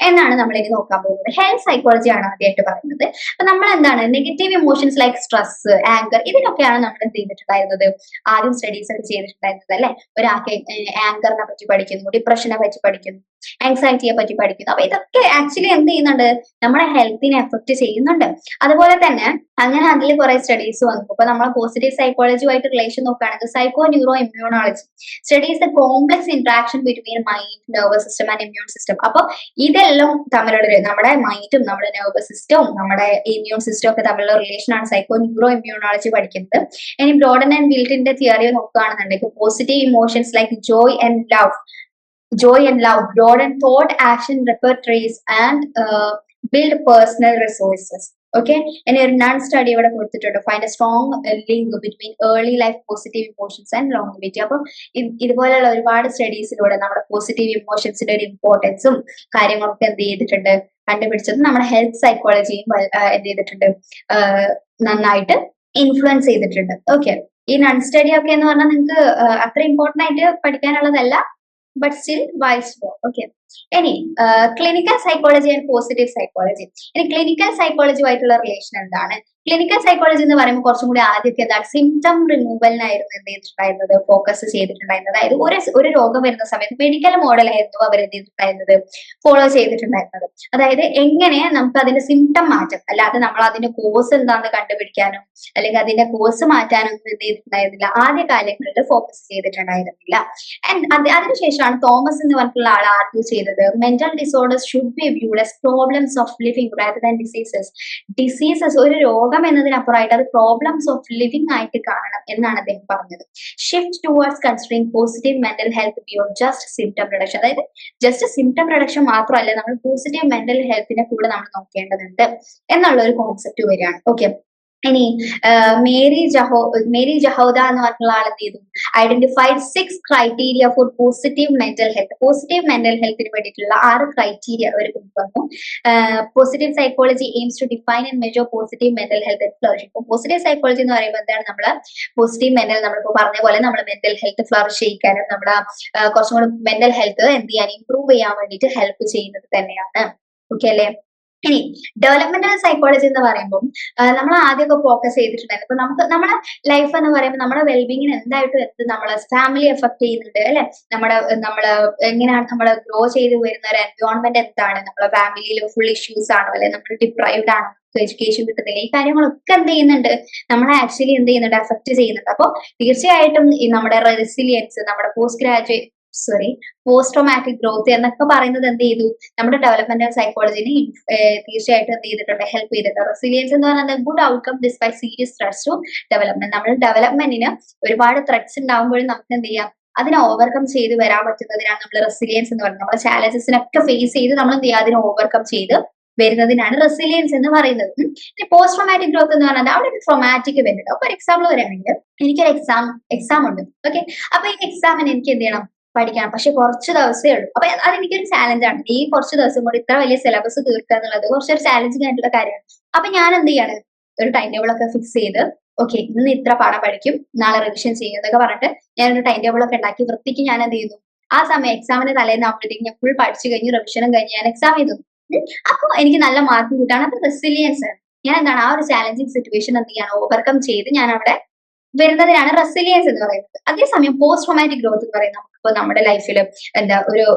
എന്നാണ് നമ്മൾ ഇനി നോക്കാൻ പോകുന്നത്. ഹെൽത്ത് സൈക്കോളജി ആണ് ആദ്യമായിട്ട് പറയുന്നത്. അപ്പൊ നമ്മൾ എന്താണ് negative emotions like stress, anger, ഇതിനൊക്കെയാണ് നമ്മൾ എന്ത് ചെയ്തിട്ടുണ്ടായിരുന്നത്, ആദ്യം സ്റ്റഡീസ് ഒക്കെ ചെയ്തിട്ടുണ്ടായിരുന്നത് അല്ലെ. ഒരാൾക്ക് ആങ്കറിനെ പറ്റി പഠിക്കുന്നു, ഡിപ്രഷനെ പറ്റി പഠിക്കുന്നു, ആങ്സൈറ്റിയെ പറ്റി പഠിക്കുന്നു. അപ്പൊ ഇതൊക്കെ ആക്ച്വലി എന്ത് ചെയ്യുന്നുണ്ട്, നമ്മുടെ ഹെൽത്തിനെ എഫക്ട് ചെയ്യുന്നുണ്ട്. അതുപോലെ തന്നെ അങ്ങനെ അതിൽ കുറെ സ്റ്റഡീസ് വന്നു. ഇപ്പൊ നമ്മൾ പോസിറ്റീവ് സൈക്കോളജിയുമായിട്ട് റിലേഷൻ നോക്കുകയാണെങ്കിൽ psycho neuro immunology studies the complex interaction between mind, nervous system and immune system. അപ്പൊ ഇതെല്ലാം തമ്മിലുള്ള നമ്മുടെ മൈൻഡും നമ്മുടെ നെർവസ് സിസ്റ്റവും നമ്മുടെ ഇമ്മ്യൂൺ സിസ്റ്റവും ഒക്കെ തമ്മിലുള്ള റിലേഷൻ ആണ് സൈക്കോ ന്യൂറോ ഇമ്മ്യൂണോളജി പഠിക്കുന്നത്. ഇനി ബ്രോഡൻ ആൻഡ് ബിൽറ്റിന്റെ തിയറി നോക്കുകയാണെന്നുണ്ടെങ്കിൽ positive emotions like Joy and love, broaden thought, action repertoires, and build personal resources. Okay, ഇനി ഒരു നൺ സ്റ്റഡി ഇവിടെ കൊടുത്തിട്ടുണ്ട്. Find a strong link between early life positive emotions and longevity. അപ്പം ഇതുപോലെയുള്ള ഒരുപാട് സ്റ്റഡീസിലൂടെ നമ്മുടെ പോസിറ്റീവ് ഇമോഷൻസിന്റെ ഒരു ഇമ്പോർട്ടൻസും കാര്യങ്ങളൊക്കെ എന്ത് ചെയ്തിട്ടുണ്ട്, കണ്ടുപിടിച്ചത് നമ്മുടെ ഹെൽത്ത് സൈക്കോളജിയും എന്ത് ചെയ്തിട്ടുണ്ട്, നന്നായിട്ട് ഇൻഫ്ലുവൻസ് ചെയ്തിട്ടുണ്ട്. ഓക്കെ, ഈ നൺ സ്റ്റഡി ഒക്കെ എന്ന് പറഞ്ഞാൽ നിങ്ങൾക്ക് അത്ര ഇമ്പോർട്ടന്റ് ആയിട്ട് പഠിക്കാനുള്ളതല്ല, but still wise for. Okay, ഇനി clinical psychology and positive psychology. ഇനി ക്ലിനിക്കൽ സൈക്കോളജിയുമായിട്ടുള്ള റിലേഷൻ എന്താണ്? ക്ലിനിക്കൽ സൈക്കോളജി എന്ന് പറയുമ്പോൾ കുറച്ചും കൂടി ആദ്യമൊക്കെ എന്താണ്, സിംറ്റം റിമൂവലിനായിരുന്നു എന്ത് ചെയ്തിട്ടുണ്ടായിരുന്നത്, ഫോക്കസ് ചെയ്തിട്ടുണ്ടായിരുന്നത്. അതായത് ഒരു രോഗം വരുന്ന സമയത്ത് മെഡിക്കൽ മോഡലായിരുന്നു അവർ എന്ത് ചെയ്തിട്ടുണ്ടായിരുന്നത്, ഫോളോ ചെയ്തിട്ടുണ്ടായിരുന്നത്. അതായത് എങ്ങനെ നമുക്ക് അതിന്റെ സിംറ്റം മാറ്റാം, അല്ലാതെ നമ്മൾ അതിന്റെ കോസ് എന്താണെന്ന് കണ്ടുപിടിക്കാനോ അല്ലെങ്കിൽ അതിന്റെ കോസ് മാറ്റാനോ ഒന്നും എന്ത് ചെയ്തിട്ടുണ്ടായിരുന്നില്ല, ആദ്യ കാലങ്ങളിൽ ഫോക്കസ് ചെയ്തിട്ടുണ്ടായിരുന്നില്ല. ആൻഡ് അതിനുശേഷമാണ് തോമസ് എന്ന് പറഞ്ഞിട്ടുള്ള ആൾ ആർഗ്യൂ ചെയ്തത് mental disorders should be viewed as problems of living rather than diseases. ഒരു രോഗം എന്നതിനപ്പുറമായിട്ട് അത് പ്രോബ്ലംസ് ഓഫ് ലിവിംഗ് ആയിട്ട് കാണണം എന്നാണ് അദ്ദേഹം പറഞ്ഞത്. Shift towards considering positive mental health beyond just symptom reduction. അതായത് ജസ്റ്റ് സിംറ്റം റിഡക്ഷൻ മാത്രമല്ല, നമ്മൾ പോസിറ്റീവ് മെന്റൽ ഹെൽത്തിനെ കൂടെ നമ്മൾ നോക്കേണ്ടതുണ്ട് എന്നുള്ള ഒരു കോൺസെപ്റ്റ് വരികയാണ്. ഓക്കെ, ഇനി മേരി ജഹോദ എന്ന് പറഞ്ഞിട്ടുള്ള ആൾ എന്ത് ചെയ്തു, identified 6 criteria for positive mental health. Positive mental ഹെൽത്തിന് വേണ്ടിയിട്ടുള്ള 6 ക്രൈറ്റീരിയ അവർ കൊണ്ടുവന്നു. Positive psychology aims to define and measure positive mental health and flourishing. ഇപ്പൊ പോസിറ്റീവ് സൈക്കോളജി എന്ന് പറയുമ്പോൾ എന്താണ്, നമ്മള് പോസിറ്റീവ് മെന്റൽ, നമ്മളിപ്പോ പറഞ്ഞ പോലെ നമ്മുടെ മെന്റൽ ഹെൽത്ത് ഫ്ലറിഷ് ചെയ്യിക്കാനും നമ്മുടെ കുറച്ചും കൂടി മെന്റൽ ഹെൽത്ത് എന്ത് ചെയ്യാൻ, ഇംപ്രൂവ് ചെയ്യാൻ വേണ്ടിയിട്ട് ഹെൽപ്പ് ചെയ്യുന്നത് തന്നെയാണ്. ഓക്കെ അല്ലെ. ഇനി ഡെവലപ്മെന്റൽ സൈക്കോളജി എന്ന് പറയുമ്പോൾ നമ്മൾ ആദ്യമൊക്കെ ഫോക്കസ് ചെയ്തിട്ടുണ്ടായിരുന്നു. ഇപ്പൊ നമ്മുടെ ലൈഫ് എന്ന് പറയുമ്പോൾ നമ്മുടെ വെൽബീങ്ങിന് എന്തായിട്ടും നമ്മളെ ഫാമിലി എഫക്ട് ചെയ്യുന്നുണ്ട് അല്ലെ. നമ്മള് എങ്ങനെയാണ് നമ്മൾ ഗ്രോ ചെയ്ത് വരുന്ന ഒരു എൻവയോൺമെന്റ് എന്താണ്, നമ്മുടെ ഫാമിലിയിൽ ഫുൾ ഇഷ്യൂസ് ആണോ, അല്ലെ നമ്മൾ ഡിപ്രൈവ്ഡ് ആണോ, എഡ്യൂക്കേഷൻ കിട്ടുന്നില്ല, ഈ കാര്യങ്ങളൊക്കെ എന്ത് ചെയ്യുന്നുണ്ട്, നമ്മളെ ആക്ച്വലി എന്ത് ചെയ്യുന്നുണ്ട്, എഫക്ട് ചെയ്യുന്നുണ്ട്. അപ്പോൾ തീർച്ചയായിട്ടും ഈ നമ്മുടെ റെസിലിയൻസ്, നമ്മുടെ പോസ്റ്റ് ട്രോമാറ്റിക് ഗ്രോത്ത് എന്നൊക്കെ പറയുന്നത് എന്ത് ചെയ്തു, നമ്മുടെ ഡെവലപ്മെന്റൽ സൈക്കോളജിനെ തീർച്ചയായിട്ടും എന്ത് ചെയ്തിട്ടുണ്ട്, ഹെൽപ്പ് ചെയ്തിട്ടുണ്ട്. റെസിലിയൻസ് എന്ന് പറയുന്നത് good outcome despite serious threats to development. നമ്മൾ ഡെവലപ്മെന്റിന് ഒരുപാട് ത്രെറ്റ്സ് ഉണ്ടാകുമ്പോഴും നമുക്ക് എന്ത് ചെയ്യാം, അതിനെ ഓവർകം ചെയ്ത് വരാൻ പറ്റുന്നതിനാണ് നമ്മൾ റെസിലിയൻസ് എന്ന് പറയുന്നത്. നമ്മുടെ ചാലഞ്ചസിനൊക്കെ ഫേസ് ചെയ്ത് നമ്മൾ എന്ത് ചെയ്യുക, അതിനെ ഓവർകം ചെയ്ത് വരുന്നതിനാണ് റെസിലിയൻസ് എന്ന് പറയുന്നത്. പോസ്റ്റ് ട്രോമാറ്റിക് ഗ്രോത്ത് എന്ന് പറയുന്നത് അവിടെ ഒരു ട്രോമാറ്റിക് വരുന്നുണ്ട്. അപ്പൊ ഒരു എക്സാമ്പിൾ പറയുകയാണെങ്കിൽ എനിക്കൊരു എക്സാം ഉണ്ട്. ഓക്കെ, അപ്പൊ ഈ എക്സാമിന് എനിക്ക് എന്ത് ചെയ്യണം, പഠിക്കണം. പക്ഷെ കുറച്ച് ദിവസേ ഉള്ളൂ. അപ്പൊ അതെനിക്കൊരു ചാലഞ്ചാണ്. ഈ കുറച്ച് ദിവസം കൊണ്ട് ഇത്ര വലിയ സിലബസ് തീർക്കുക എന്നുള്ളത് കുറച്ചൊരു ചാലഞ്ചിങ് ആയിട്ടുള്ള കാര്യമാണ്. അപ്പൊ ഞാൻ എന്ത് ചെയ്യാണ്, ഒരു ടൈം ടേബിൾ ഒക്കെ ഫിക്സ് ചെയ്ത് ഓക്കെ ഇന്ന് ഇത്ര പാഠം പഠിക്കും, നാളെ റിവിഷൻ ചെയ്യും എന്നൊക്കെ പറഞ്ഞിട്ട് ഞാനൊരു ടൈം ടേബിൾ ഒക്കെ ഉണ്ടാക്കി വൃത്തിക്ക് ഞാൻ എന്ത് ചെയ്യുന്നു, ആ സമയം എക്സാമിന് തലേന്നാകുമ്പോഴത്തേക്കും ഞാൻ ഫുൾ പഠിച്ചു കഴിഞ്ഞ് റിവിഷനും കഴിഞ്ഞ് ഞാൻ എക്സാം ചെയ്തു. അപ്പൊ എനിക്ക് നല്ല മാർക്ക് കിട്ടാണ്. അപ്പൊ റെസിലിയൻസ് ആണ്. ഞാൻ എന്താണ് ആ ഒരു ചാലഞ്ചിങ് സിറ്റുവേഷൻ എന്ത് ചെയ്യാണ് ഓവർകം ചെയ്ത് ഞാൻ അവിടെ വരുന്നതിനാണ് റെസിലിയൻസ് എന്ന് പറയുന്നത്. അതേസമയം പോസ്റ്റ് ട്രോമാറ്റിക് ഗ്രോത്ത് എന്ന് പറയുന്നത് നമുക്കിപ്പോ നമ്മുടെ ലൈഫിൽ എന്താ ഒരു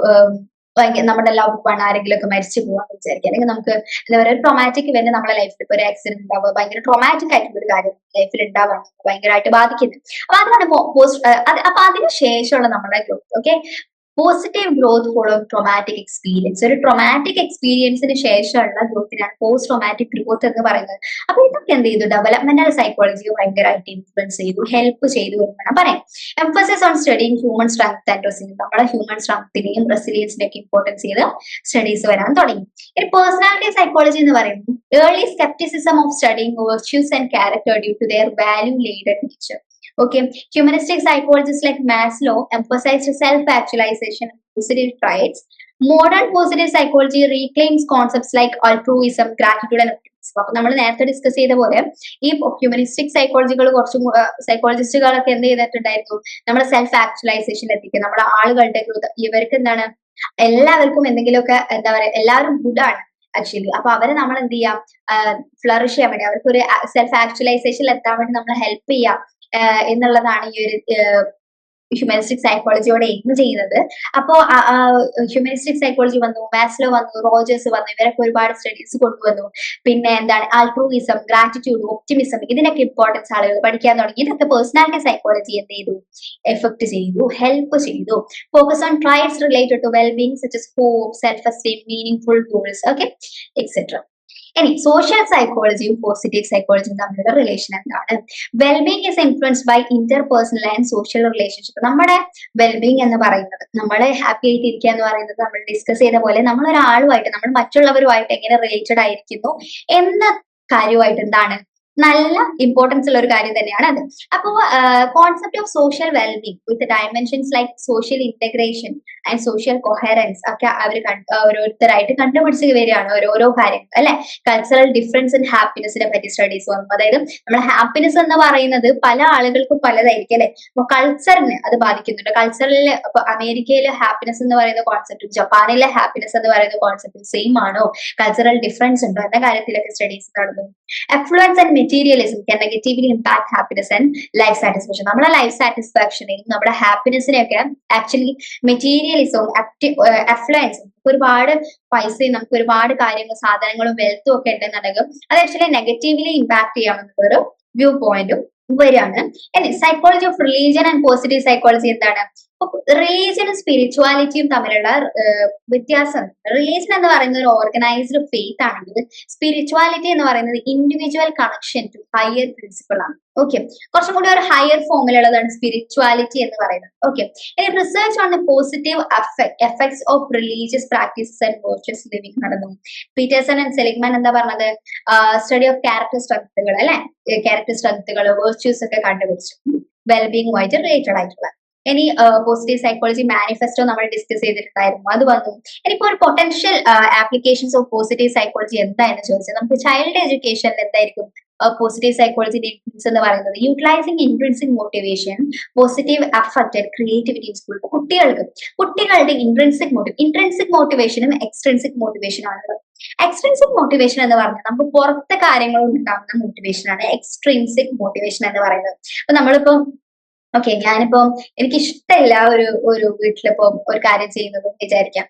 നമ്മുടെ ലവ് വൺ ആരെങ്കിലും ഒക്കെ മരിച്ചു പോകാന്ന് വിചാരിക്കുക, അല്ലെങ്കിൽ നമുക്ക് എന്താ പറയുക ഒരു ട്രോമാറ്റിക് ഇവന്റ് നമ്മുടെ ലൈഫിൽ ഇപ്പൊ ഒരു ആക്സിഡന്റ് ഉണ്ടാവുക ഭയങ്കര ട്രോമാറ്റിക് ആയിട്ടുള്ള ഒരു കാര്യം ലൈഫിൽ ഉണ്ടാവാണ് ഭയങ്കരമായിട്ട് ബാധിക്കുന്നത്. അപ്പൊ അതാണ് പോസ്റ്റ് അപ്പൊ അതിന് ശേഷമുള്ള നമ്മുടെ growth. Okay, positive growth follow traumatic experience. ഒരു ട്രോമാറ്റിക് എക്സ്പീരിയൻസിന് ശേഷമുള്ള ഗ്രോത്തിനാണ് പോസ്റ്റ് ട്രോമാറ്റിക് ഗ്രോത്ത് എന്ന് പറയുന്നത്. അപ്പൊ ഇതൊക്കെ എന്ത് ചെയ്തു, ഡെവലപ്മെന്റൽ സൈക്കോളജിയെ ഭയങ്കരമായിട്ട് ഇൻഫ്ലുവൻസ് ചെയ്തു, ഹെൽപ്പ് ചെയ്തു എന്ന് വേണം പറയാം. Emphasis on studying human strength and resilience. നമ്മുടെ ഹ്യൂമൻ സ്ട്രെങ്ത്തിനെയും റെസിലിയൻസിനെയൊക്കെ ഇമ്പോർട്ടൻസ് ചെയ്ത് സ്റ്റഡീസ് വരാൻ തുടങ്ങി. ഇനി പേഴ്സണാലിറ്റി സൈക്കോളജി എന്ന് പറയുന്നത് early scepticism of studying virtues and character due to their value laden nature. Okay, humanistic psychologists like Maslow emphasized self-actualization and positive traits. Modern positive psychology reclaims concepts like altruism, gratitude and optimism. അപ്പൊ നമ്മൾ നേരത്തെ discuss ചെയ്ത പോലെ ഈ humanistic സൈക്കോളജികൾ കുറച്ചും സൈക്കോളജിസ്റ്റുകളൊക്കെ എന്ത് ചെയ്തിട്ടുണ്ടായിരുന്നു, നമ്മുടെ സെൽഫ് ആക്ച്വലൈസേഷൻ എത്തിക്കുക, നമ്മുടെ ആളുകളുടെ ഗ്രോത്ത്. ഇവർക്ക് എന്താണ്, എല്ലാവർക്കും എന്തെങ്കിലുമൊക്കെ എന്താ പറയാ, എല്ലാവരും ഗുഡ് ആണ് ആക്ച്വലി. അപ്പൊ അവരെ നമ്മൾ എന്ത് ചെയ്യാം, ഫ്ലറിഷ് ചെയ്യാൻ വേണ്ടി, അവർക്ക് ഒരു സെൽഫ് ആക്ച്വലൈസേഷനിൽ എത്താൻ വേണ്ടി നമ്മൾ ഹെൽപ്പ് ചെയ്യാം എന്നുള്ളതാണ് ഈ ഒരു ഹ്യൂമനിസ്റ്റിക് സൈക്കോളജിയോടെ എയിം ചെയ്യുന്നത്. അപ്പോ ഹ്യൂമനിസ്റ്റിക് സൈക്കോളജി വന്നു, മാസ്ലോ വന്നു, റോജേഴ്സ് വന്നു, ഇവരൊക്കെ ഒരുപാട് സ്റ്റഡീസ് കൊണ്ടുവന്നു. പിന്നെ എന്താണ് ആൾട്രൂയിസം, ഗ്രാറ്റിറ്റ്യൂഡ്, ഒപ്റ്റിമിസം, ഇതിനൊക്കെ ഇമ്പോർട്ടൻസ് ആളുകൾ പഠിക്കാൻ തുടങ്ങി. ഇതൊക്കെ പേഴ്സണാലിറ്റി സൈക്കോളജി എന്ത് ചെയ്തു, എഫക്ട് ചെയ്തു, ഹെൽപ്പ് ചെയ്തു. Focus on traits related to wellbeing such as hope, self esteem, meaningful goals, okay etcetera. ഇനി സോഷ്യൽ സൈക്കോളജിയും പോസിറ്റീവ് സൈക്കോളജിയും തമ്മിലുള്ള റിലേഷൻ എന്താണ്? Wellbeing is influenced by interpersonal and social relationship. നമ്മുടെ വെൽബീങ് എന്ന് പറയുന്നത്, നമ്മളെ ഹാപ്പി ആയിട്ട് ഇരിക്കുക എന്ന് പറയുന്നത്, നമ്മൾ ഡിസ്കസ് ചെയ്ത പോലെ നമ്മൾ ഒരാളുമായിട്ട്, നമ്മൾ മറ്റുള്ളവരുമായിട്ട് എങ്ങനെ റിലേറ്റഡ് ആയിരിക്കുന്നു എന്ന കാര്യമായിട്ട് എന്താണ് നല്ല ഇമ്പോർട്ടൻസ് ഉള്ള ഒരു കാര്യം തന്നെയാണ് അത്. അപ്പോ concept of social wellbeing with dimensions like social integration and social coherence ഒക്കെ അവർ ഓരോരുത്തരായിട്ട് കണ്ടുപിടിച്ച് വരികയാണ് ഓരോരോ കാര്യങ്ങൾ അല്ലെ. കൾച്ചറൽ ഡിഫറൻസ് ഇൻ ഹാപ്പിനെസിനെ പറ്റി സ്റ്റഡീസ് വന്നു. അതായത് നമ്മുടെ ഹാപ്പിനെസ് എന്ന് പറയുന്നത് പല ആളുകൾക്കും പലതായിരിക്കും അല്ലെ. അപ്പൊ കൾച്ചറിന് അത് ബാധിക്കുന്നുണ്ട്. കൾച്ചറിൽ ഇപ്പൊ അമേരിക്കയിലെ ഹാപ്പിനെസ് എന്ന് പറയുന്ന കോൺസെപ്റ്റും ജപ്പാനിലെ ഹാപ്പിനെസ് എന്ന് പറയുന്ന കോൺസെപ്റ്റും സെയിം ആണോ, കൾച്ചറൽ ഡിഫറൻസ് ഉണ്ടോ എന്ന കാര്യത്തിലൊക്കെ സ്റ്റഡീസ് നടന്നു. Effluents and materialism can negatively impact happiness and life satisfaction. നമ്മുടെ ലൈഫ് സാറ്റിസ്ഫാക്ഷനെയും നമ്മുടെ ഹാപ്പിനെസിനെയൊക്കെ ആക്ച്വലി മെറ്റീരിയലിസവും അഫ്ലുവൻസും, ഒരുപാട് പൈസയും നമുക്ക് ഒരുപാട് കാര്യങ്ങൾ സാധനങ്ങളും വെൽത്തും ഒക്കെ ഉണ്ടെന്നുണ്ടെങ്കിൽ അത് ആക്ച്വലി നെഗറ്റീവ്ലി ഇമ്പാക്ട് ചെയ്യാമെന്നൊരു വ്യൂ പോയിന്റും വരികയാണ്. Psychology of religion and positive psychology എന്താണ്? റിലീജിയനും സ്പിരിച്വാലിറ്റിയും തമ്മിലുള്ള വ്യത്യാസം. റിലീജിയൻ എന്ന് പറയുന്നത് ഒരു ഓർഗനൈസ്ഡ് ഫെയ്ത്ത് ആണെങ്കിൽ സ്പിരിച്വാലിറ്റി എന്ന് പറയുന്നത് individual connection to higher principle ആണ്. ഓക്കെ, കുറച്ചും കൂടി ഒരു ഹയർ ഫോമിലുള്ളതാണ് സ്പിരിച്വാലിറ്റി എന്ന് പറയുന്നത്. ഓക്കെ, ഇനി research on the positive effects of religious practices and virtuous living നടന്നു. പീറ്റേഴ്സൺ ആൻഡ് സെലിഗ്മാൻ എന്താ പറഞ്ഞത്, സ്റ്റഡി ഓഫ് ക്യാരക്ടർ സ്ട്രെങ്ത്തുകൾ അല്ലെ, ക്യാരക്ടർ സ്ട്രെങ്ത്തുകൾ വെർച്യൂസ് ഒക്കെ കണ്ടുപിടിച്ചു വെൽബീങ്ങുമായിട്ട് റിലേറ്റഡ് ആയിട്ടുള്ള. ഇനി പോസിറ്റീവ് സൈക്കോളജി മാനിഫെസ്റ്റോ നമ്മൾ ഡിസ്കസ് ചെയ്തിട്ടുണ്ടായിരുന്നു, അത് വന്നു. ഇനിയിപ്പോ ഒരു potential applications of positive psychology എന്താണെന്ന് ചോദിച്ചാൽ നമുക്ക് ചൈൽഡ് എഡ്യൂക്കേഷനിൽ എന്തായിരിക്കും പോസിറ്റീവ് സൈക്കോളജിന്റെ ഇൻഫ്ലുവൻസ് എന്ന് പറയുന്നത്? Utilising intrinsic motivation, positive affect, creativity in school. കുട്ടികളുടെ ഇൻട്രിൻസിക് മോട്ടിവേഷനും എക്സ്ട്രിൻസിക് മോട്ടിവേഷനും ആണുള്ളത്. എക്സ്ട്രിൻസിക് മോട്ടിവേഷൻ എന്ന് പറഞ്ഞാൽ നമുക്ക് പുറത്തെ കാര്യങ്ങൾ ഉണ്ടാകുന്ന മോട്ടിവേഷൻ ആണ് എക്സ്ട്രിൻസിക് മോട്ടിവേഷൻ എന്ന് പറയുന്നത്. അപ്പൊ നമ്മളിപ്പോ ഓക്കെ, ഞാനിപ്പം എനിക്ക് ഇഷ്ടമില്ല ഒരു വീട്ടിലിപ്പോ ഒരു കാര്യം ചെയ്യുന്നത് വിചാരിക്കാം.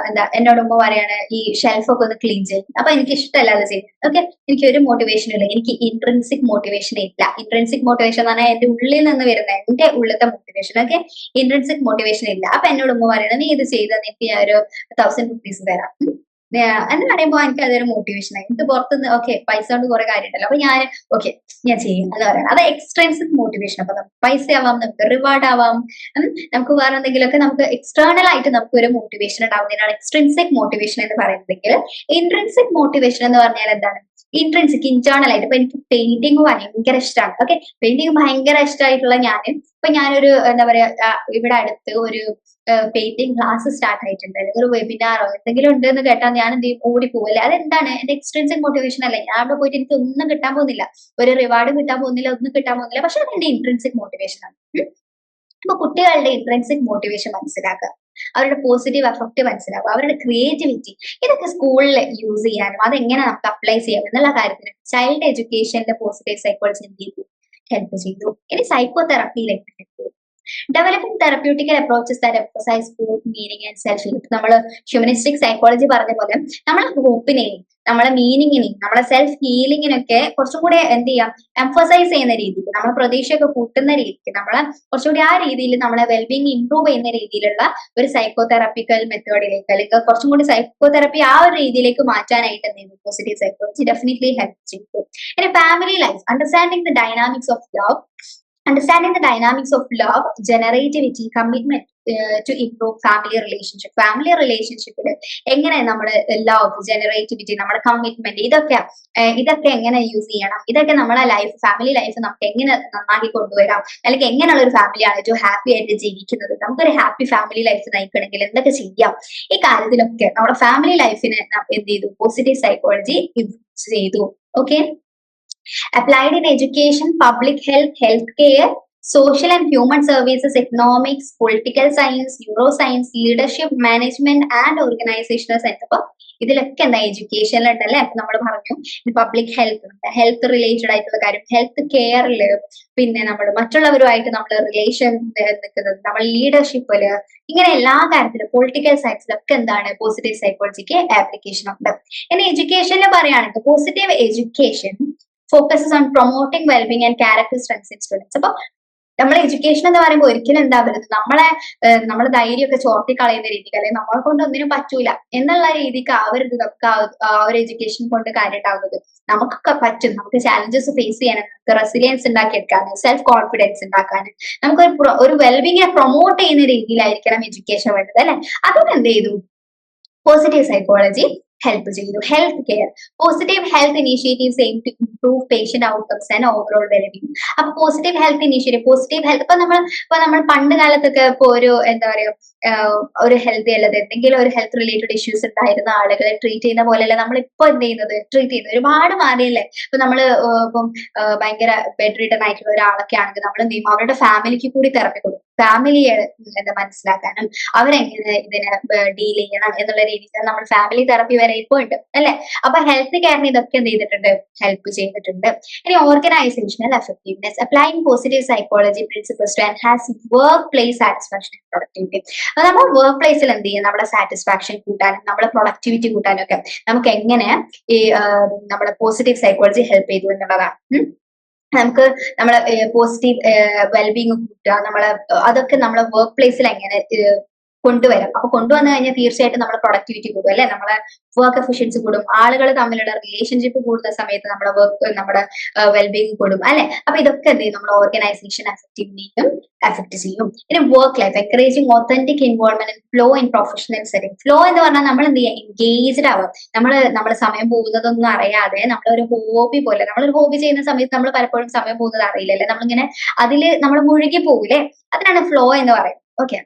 എന്താ എന്നോട് ഉമ്മ പറയാണ് ഈ ഷെൽഫൊക്കെ ഒന്ന് ക്ലീൻ ചെയ്യും. അപ്പൊ എനിക്ക് ഇഷ്ടമല്ല അത് ചെയ്യുന്നത്. ഓക്കെ, എനിക്ക് ഒരു മോട്ടിവേഷനും ഇല്ല, എനിക്ക് ഇൻട്രിൻസിക് മോട്ടിവേഷൻ ഇല്ല. ഇൻട്രിൻസിക് മോട്ടിവേഷൻ എന്ന് പറഞ്ഞാൽ എന്റെ ഉള്ളിൽ നിന്ന് വരുന്ന എന്റെ ഉള്ളിലത്തെ മോട്ടിവേഷൻ. ഓക്കെ, ഇൻട്രിൻസിക് മോട്ടിവേഷൻ ഇല്ല. അപ്പൊ എന്നോട് ഉമ്മ പറയണത് നീ ഇത് ചെയ്താൽ എനിക്ക് ഞാൻ ഒരു 1000 rupees തരാം എന്ന് പറയുമ്പോൾ എനിക്ക് അതൊരു മോട്ടിവേഷൻ ആയി. എനിക്ക് പുറത്തുനിന്ന് ഓക്കെ പൈസ കൊണ്ട് കുറെ കാര്യം ഉണ്ടല്ലോ, അപ്പൊ ഞാൻ ഓക്കെ ഞാൻ ചെയ്യും എന്ന് പറയണം. അത് എക്സ്ട്രിൻസിക് മോട്ടിവേഷൻ. അപ്പൊ നമുക്ക് പൈസ ആവാം, നമുക്ക് റിവാർഡ് ആവാം, നമുക്ക് വേറെ എന്തെങ്കിലുമൊക്കെ നമുക്ക് എക്സ്റ്റേണൽ ആയിട്ട് നമുക്ക് ഒരു മോട്ടിവേഷൻ ഉണ്ടാവുന്നതിനാണ് എക്സ്ട്രിൻസിക് മോട്ടിവേഷൻ എന്ന് പറയുന്നതെങ്കിൽ ഇൻട്രിൻസിക് മോട്ടിവേഷൻ എന്ന് പറഞ്ഞാൽ എന്താണ്? ഇൻട്രൻസിക് ഇന്റേണൽ ആയിട്ട്. ഇപ്പൊ എനിക്ക് പെയിന്റിങ് ഭയങ്കര ഇഷ്ടമാണ്. ഓക്കെ, പെയിന്റിങ് ഭയങ്കര ഇഷ്ടമായിട്ടുള്ള ഞാനൊരു എന്താ പറയാ ഇവിടെ അടുത്ത് ഒരു പെയിന്റിംഗ് ക്ലാസ് സ്റ്റാർട്ട് ആയിട്ടുണ്ട്, അല്ലെങ്കിൽ ഒരു വെബിനാറോ എന്തെങ്കിലും ഉണ്ട് എന്ന് കേട്ടാൽ ഞാൻ എന്ത് ചെയ്യും, ഓടി പോവല്ലേ. അതെന്താണ്, എന്റെ എക്സ്ട്രീൻസിക് മോട്ടിവേഷൻ അല്ലേ. ഞാൻ അവിടെ പോയിട്ട് എനിക്ക് ഒന്നും കിട്ടാൻ പോകുന്നില്ല, ഒരു റിവാർഡും കിട്ടാൻ പോകുന്നില്ല, ഒന്നും കിട്ടാൻ പോകുന്നില്ല, പക്ഷെ അത് എന്റെ ഇൻട്രൻസിക് മോട്ടിവേഷൻ ആണ്. അപ്പൊ കുട്ടികളുടെ ഇൻട്രൻസിക് മോട്ടിവേഷൻ മനസ്സിലാക്കുക, അവരുടെ പോസിറ്റീവ് എഫക്റ്റ് മനസ്സിലാക്കുക, അവരുടെ ക്രിയേറ്റിവിറ്റി, ഇതൊക്കെ സ്കൂളിൽ യൂസ് ചെയ്യാനും അതെങ്ങനെ നമുക്ക് അപ്ലൈ ചെയ്യാം എന്നുള്ള കാര്യത്തിന് ചൈൽഡ് എഡ്യൂക്കേഷന്റെ പോസിറ്റീവ് സൈക്കോളജി എന്ത് ചെയ്തു, ഹെൽപ്പ് ചെയ്തു. ഇനി സൈക്കോ തെറപ്പിയിലേക്ക് developing therapeutic approaches that emphasize hope, meaning and self help. നമ്മൾ ഹ്യൂമനിസ്റ്റിക് സൈക്കോളജി പറഞ്ഞ പോലെ നമ്മളെ ഹോപ്പിനെയും നമ്മളെ മീനിങ്ങിനെയും നമ്മളെ സെൽഫ് ഹീലിങ്ങിനൊക്കെ കുറച്ചും കൂടെ എന്ത് ചെയ്യാം, എംഫസൈസ് ചെയ്യുന്ന രീതിക്ക്, നമ്മളെ പ്രതീക്ഷയൊക്കെ കൂട്ടുന്ന രീതിക്ക്, നമ്മളെ കുറച്ചുകൂടി ആ രീതിയിൽ നമ്മളെ വെൽബീങ് ഇംപ്രൂവ് ചെയ്യുന്ന രീതിയിലുള്ള ഒരു സൈക്കോ തെറാപ്പിക്കൽ മെത്തേഡിലേക്ക്, അല്ലെങ്കിൽ കുറച്ചും കൂടി സൈക്കോ തെറപ്പി ആ ഒരു രീതിയിലേക്ക് മാറ്റാനായിട്ട് എന്ത് ചെയ്യുന്നു, പോസിറ്റീവ് സൈക്കോളജി ഡെഫിനറ്റ്ലി ഹെൽപ്പ് ചെയ്തു. ഇനി family life, understanding the dynamics of love, understanding the dynamics of love, generativity, commitment to improve family relationship. Family റിലേഷൻഷിപ്പിൽ എങ്ങനെ നമ്മുടെ ലവ്, ജനറേറ്റിവിറ്റി, നമ്മുടെ കമ്മിറ്റ്മെന്റ്, ഇതൊക്കെ എങ്ങനെ യൂസ് ചെയ്യണം, ഇതൊക്കെ നമ്മളെ ലൈഫ്, ഫാമിലി ലൈഫ് നമുക്ക് എങ്ങനെ നന്നാക്കി കൊണ്ടുവരാം, അല്ലെങ്കിൽ എങ്ങനെയുള്ള ഒരു ഫാമിലിയാണ് ഏറ്റവും ഹാപ്പി ആയിട്ട് ജീവിക്കുന്നത്, നമുക്കൊരു ഹാപ്പി ഫാമിലി ലൈഫ് നയിക്കണമെങ്കിൽ എന്തൊക്കെ ചെയ്യാം, ഈ കാര്യത്തിലൊക്കെ നമ്മുടെ ഫാമിലി ലൈഫിനെ എന്ത് ചെയ്തു, പോസിറ്റീവ് സൈക്കോളജി ചെയ്തു. Okay, applied in education, public health, healthcare, social and human services, economics, political science, neuroscience, leadership, management and organizational setup. ഇതിലൊക്കെ എന്താ, എഡ്യൂക്കേഷനിലുണ്ടല്ലേ. അപ്പൊ നമ്മൾ പറഞ്ഞു പബ്ലിക് ഹെൽത്ത് റിലേറ്റഡ് ആയിട്ടുള്ള കാര്യം, ഹെൽത്ത് കെയറില്, പിന്നെ നമ്മൾ മറ്റുള്ളവരുമായിട്ട് നമ്മൾ റിലേഷൻ നിൽക്കുന്നത്, നമ്മൾ ലീഡർഷിപ്പില്, ഇങ്ങനെ എല്ലാ കാര്യത്തിലും പൊളിറ്റിക്കൽ സയൻസിലൊക്കെ എന്താണ്, പോസിറ്റീവ് സൈക്കോളജിക്ക് ആപ്ലിക്കേഷൻ ഉണ്ട്. ഇനി എഡ്യൂക്കേഷനിൽ പറയുകയാണെങ്കിൽ positive education focuses on promoting wellbeing and character strengths in students. അപ്പൊ നമ്മൾ എഡ്യൂക്കേഷൻ എന്ന് പറയുമ്പോൾ ഒരിക്കലും എന്താവരുത്, നമ്മുടെ ധൈര്യമൊക്കെ ചോർത്തി കളയുന്ന രീതിക്ക്, അല്ലെങ്കിൽ നമ്മളെ കൊണ്ട് ഒന്നിനും പറ്റൂല എന്നുള്ള രീതിക്ക് ആവരുത് നമുക്ക് ആ ഒരു എഡ്യൂക്കേഷൻ കൊണ്ട് കാര്യമാവുന്നത്. നമുക്കൊക്കെ പറ്റും, നമുക്ക് ചാലഞ്ചസ് ഫേസ് ചെയ്യാനും, നമുക്ക് റെസിലിയൻസ് ഉണ്ടാക്കിയെടുക്കാനും, സെൽഫ് കോൺഫിഡൻസ് ഉണ്ടാക്കാനും, നമുക്ക് ഒരു വെൽബിങ്ങിനെ പ്രൊമോട്ട് ചെയ്യുന്ന രീതിയിലായിരിക്കണം എഡ്യൂക്കേഷൻ വേണ്ടത്, അല്ലെ. അതുകൊണ്ട് എന്ത് ചെയ്തു, പോസിറ്റീവ് സൈക്കോളജി ഹെൽപ്പ് ചെയ്തു. Health care, positive health initiatives aim to improve patient outcomes and overall wellbeing. അപ്പൊ positive health initiative, positive health, ഇപ്പൊ നമ്മൾ പണ്ട് കാലത്തൊക്കെ ഇപ്പൊ ഒരു എന്താ പറയാ ഒരു ഹെൽത്തി അല്ലാതെ എന്തെങ്കിലും ഒരു ഹെൽത്ത് റിലേറ്റഡ് ഇഷ്യൂസ് ഉണ്ടായിരുന്ന ആളുകളെ ട്രീറ്റ് ചെയ്യുന്ന പോലെയല്ല നമ്മളിപ്പോ എന്ത് ചെയ്യുന്നത്, ട്രീറ്റ് ചെയ്യുന്നത് ഒരുപാട് മാറിയല്ലേ. ഇപ്പൊ നമ്മള് ഇപ്പം ഭയങ്കര ബെഡ് റിട്ടൺ ആയിട്ടുള്ള ഒരാളൊക്കെ ആണെങ്കിൽ നമ്മൾ എന്ത് ചെയ്യും, അവരുടെ ഫാമിലിക്ക് കൂടി തെറപ്പി കൊടുക്കും, ഫാമിലിയെ മനസ്സിലാക്കാനും അവരെങ്ങനെ ഇതിനെ ഡീൽ ചെയ്യണം എന്നുള്ള രീതിയിൽ നമ്മൾ ഫാമിലി തെറപ്പി വരെ ഇപ്പോൾ ഉണ്ട്, അല്ലെ. അപ്പൊ ഹെൽത്ത് കെയറിന് ഇതൊക്കെ എന്ത് ചെയ്തിട്ടുണ്ട്, ഹെൽപ്പ് ചെയ്തിട്ടുണ്ട്. ഇനി organisational effectiveness, applying positive psychology principles to enhance workplace satisfaction and productivity. അപ്പൊ നമ്മൾ വർക്ക് പ്ലേസിൽ എന്ത് ചെയ്യും, നമ്മുടെ സാറ്റിസ്ഫാക്ഷൻ കൂട്ടാനും നമ്മുടെ പ്രൊഡക്ടിവിറ്റി കൂട്ടാനും ഒക്കെ നമുക്ക് എങ്ങനെ ഈ നമ്മുടെ പോസിറ്റീവ് സൈക്കോളജി ഹെൽപ്പ് ചെയ്തു എന്നുള്ളതാണ്. നമുക്ക് നമ്മളെ പോസിറ്റീവ് വെൽബീങ് കൂട്ടുക, അതൊക്കെ നമ്മളെ വർക്ക് പ്ലേസിൽ എങ്ങനെ കൊണ്ടുവരാം. അപ്പൊ കൊണ്ടുവന്നു കഴിഞ്ഞാൽ തീർച്ചയായിട്ടും നമ്മുടെ പ്രൊഡക്ടിവിറ്റി കൂടും, അല്ലെ, നമ്മളെ വർക്ക് എഫിഷ്യൻസി കൂടും, ആളുകൾ തമ്മിലുള്ള റിലേഷൻഷിപ്പ് കൂടുന്ന സമയത്ത് നമ്മുടെ വെൽബീങ് കൂടും, അല്ലെ. അപ്പൊ ഇതൊക്കെ എന്ത് ചെയ്യും, നമ്മുടെ ഓർഗനൈസേഷൻ എഫക്റ്റീവിനെയും എഫക്ട് ചെയ്യും. ഇനി work life, encouraging authentic involvement flow in professional setting. Flow എന്ന് പറഞ്ഞാൽ നമ്മൾ എന്ത് ചെയ്യുക, എൻഗേജ്ഡ് ആവാം. നമ്മുടെ സമയം പോകുന്നതൊന്നും അറിയാതെ നമ്മളൊരു ഹോബി പോലെ, നമ്മളൊരു ഹോബി ചെയ്യുന്ന സമയത്ത് നമ്മൾ പലപ്പോഴും സമയം പോകുന്നത് അറിയില്ലല്ലേ, നമ്മളിങ്ങനെ അതില് നമ്മൾ മുഴുകി പോകില്ലേ, അതിനാണ് ഫ്ലോ എന്ന് പറയുന്നത്. ഓക്കെ,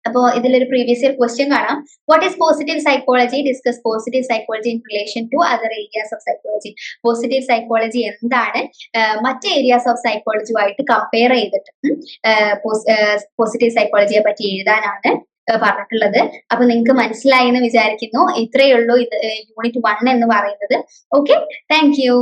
അപ്പോ ഇതിലൊരു പ്രീവിയസ് ഇയർ ക്വസ്റ്റ്യൻ കാണാം. What is positive psychology, discuss positive psychology in relation to other areas of psychology. Positive psychology എന്താണ് മറ്റ് ഏരിയാസ് ഓഫ് സൈക്കോളജിയുമായിട്ട് കമ്പയർ ചെയ്തിട്ട് പോസിറ്റീവ് സൈക്കോളജിയെ പറ്റി എഴുതാനാണ് പറഞ്ഞിട്ടുള്ളത്. അപ്പൊ നിങ്ങൾക്ക് മനസ്സിലായി എന്ന് വിചാരിക്കുന്നു. ഇത്രയേ ഉള്ളൂ ഇത് യൂണിറ്റ് 1 എന്ന് പറയുന്നത്. Okay, thank you.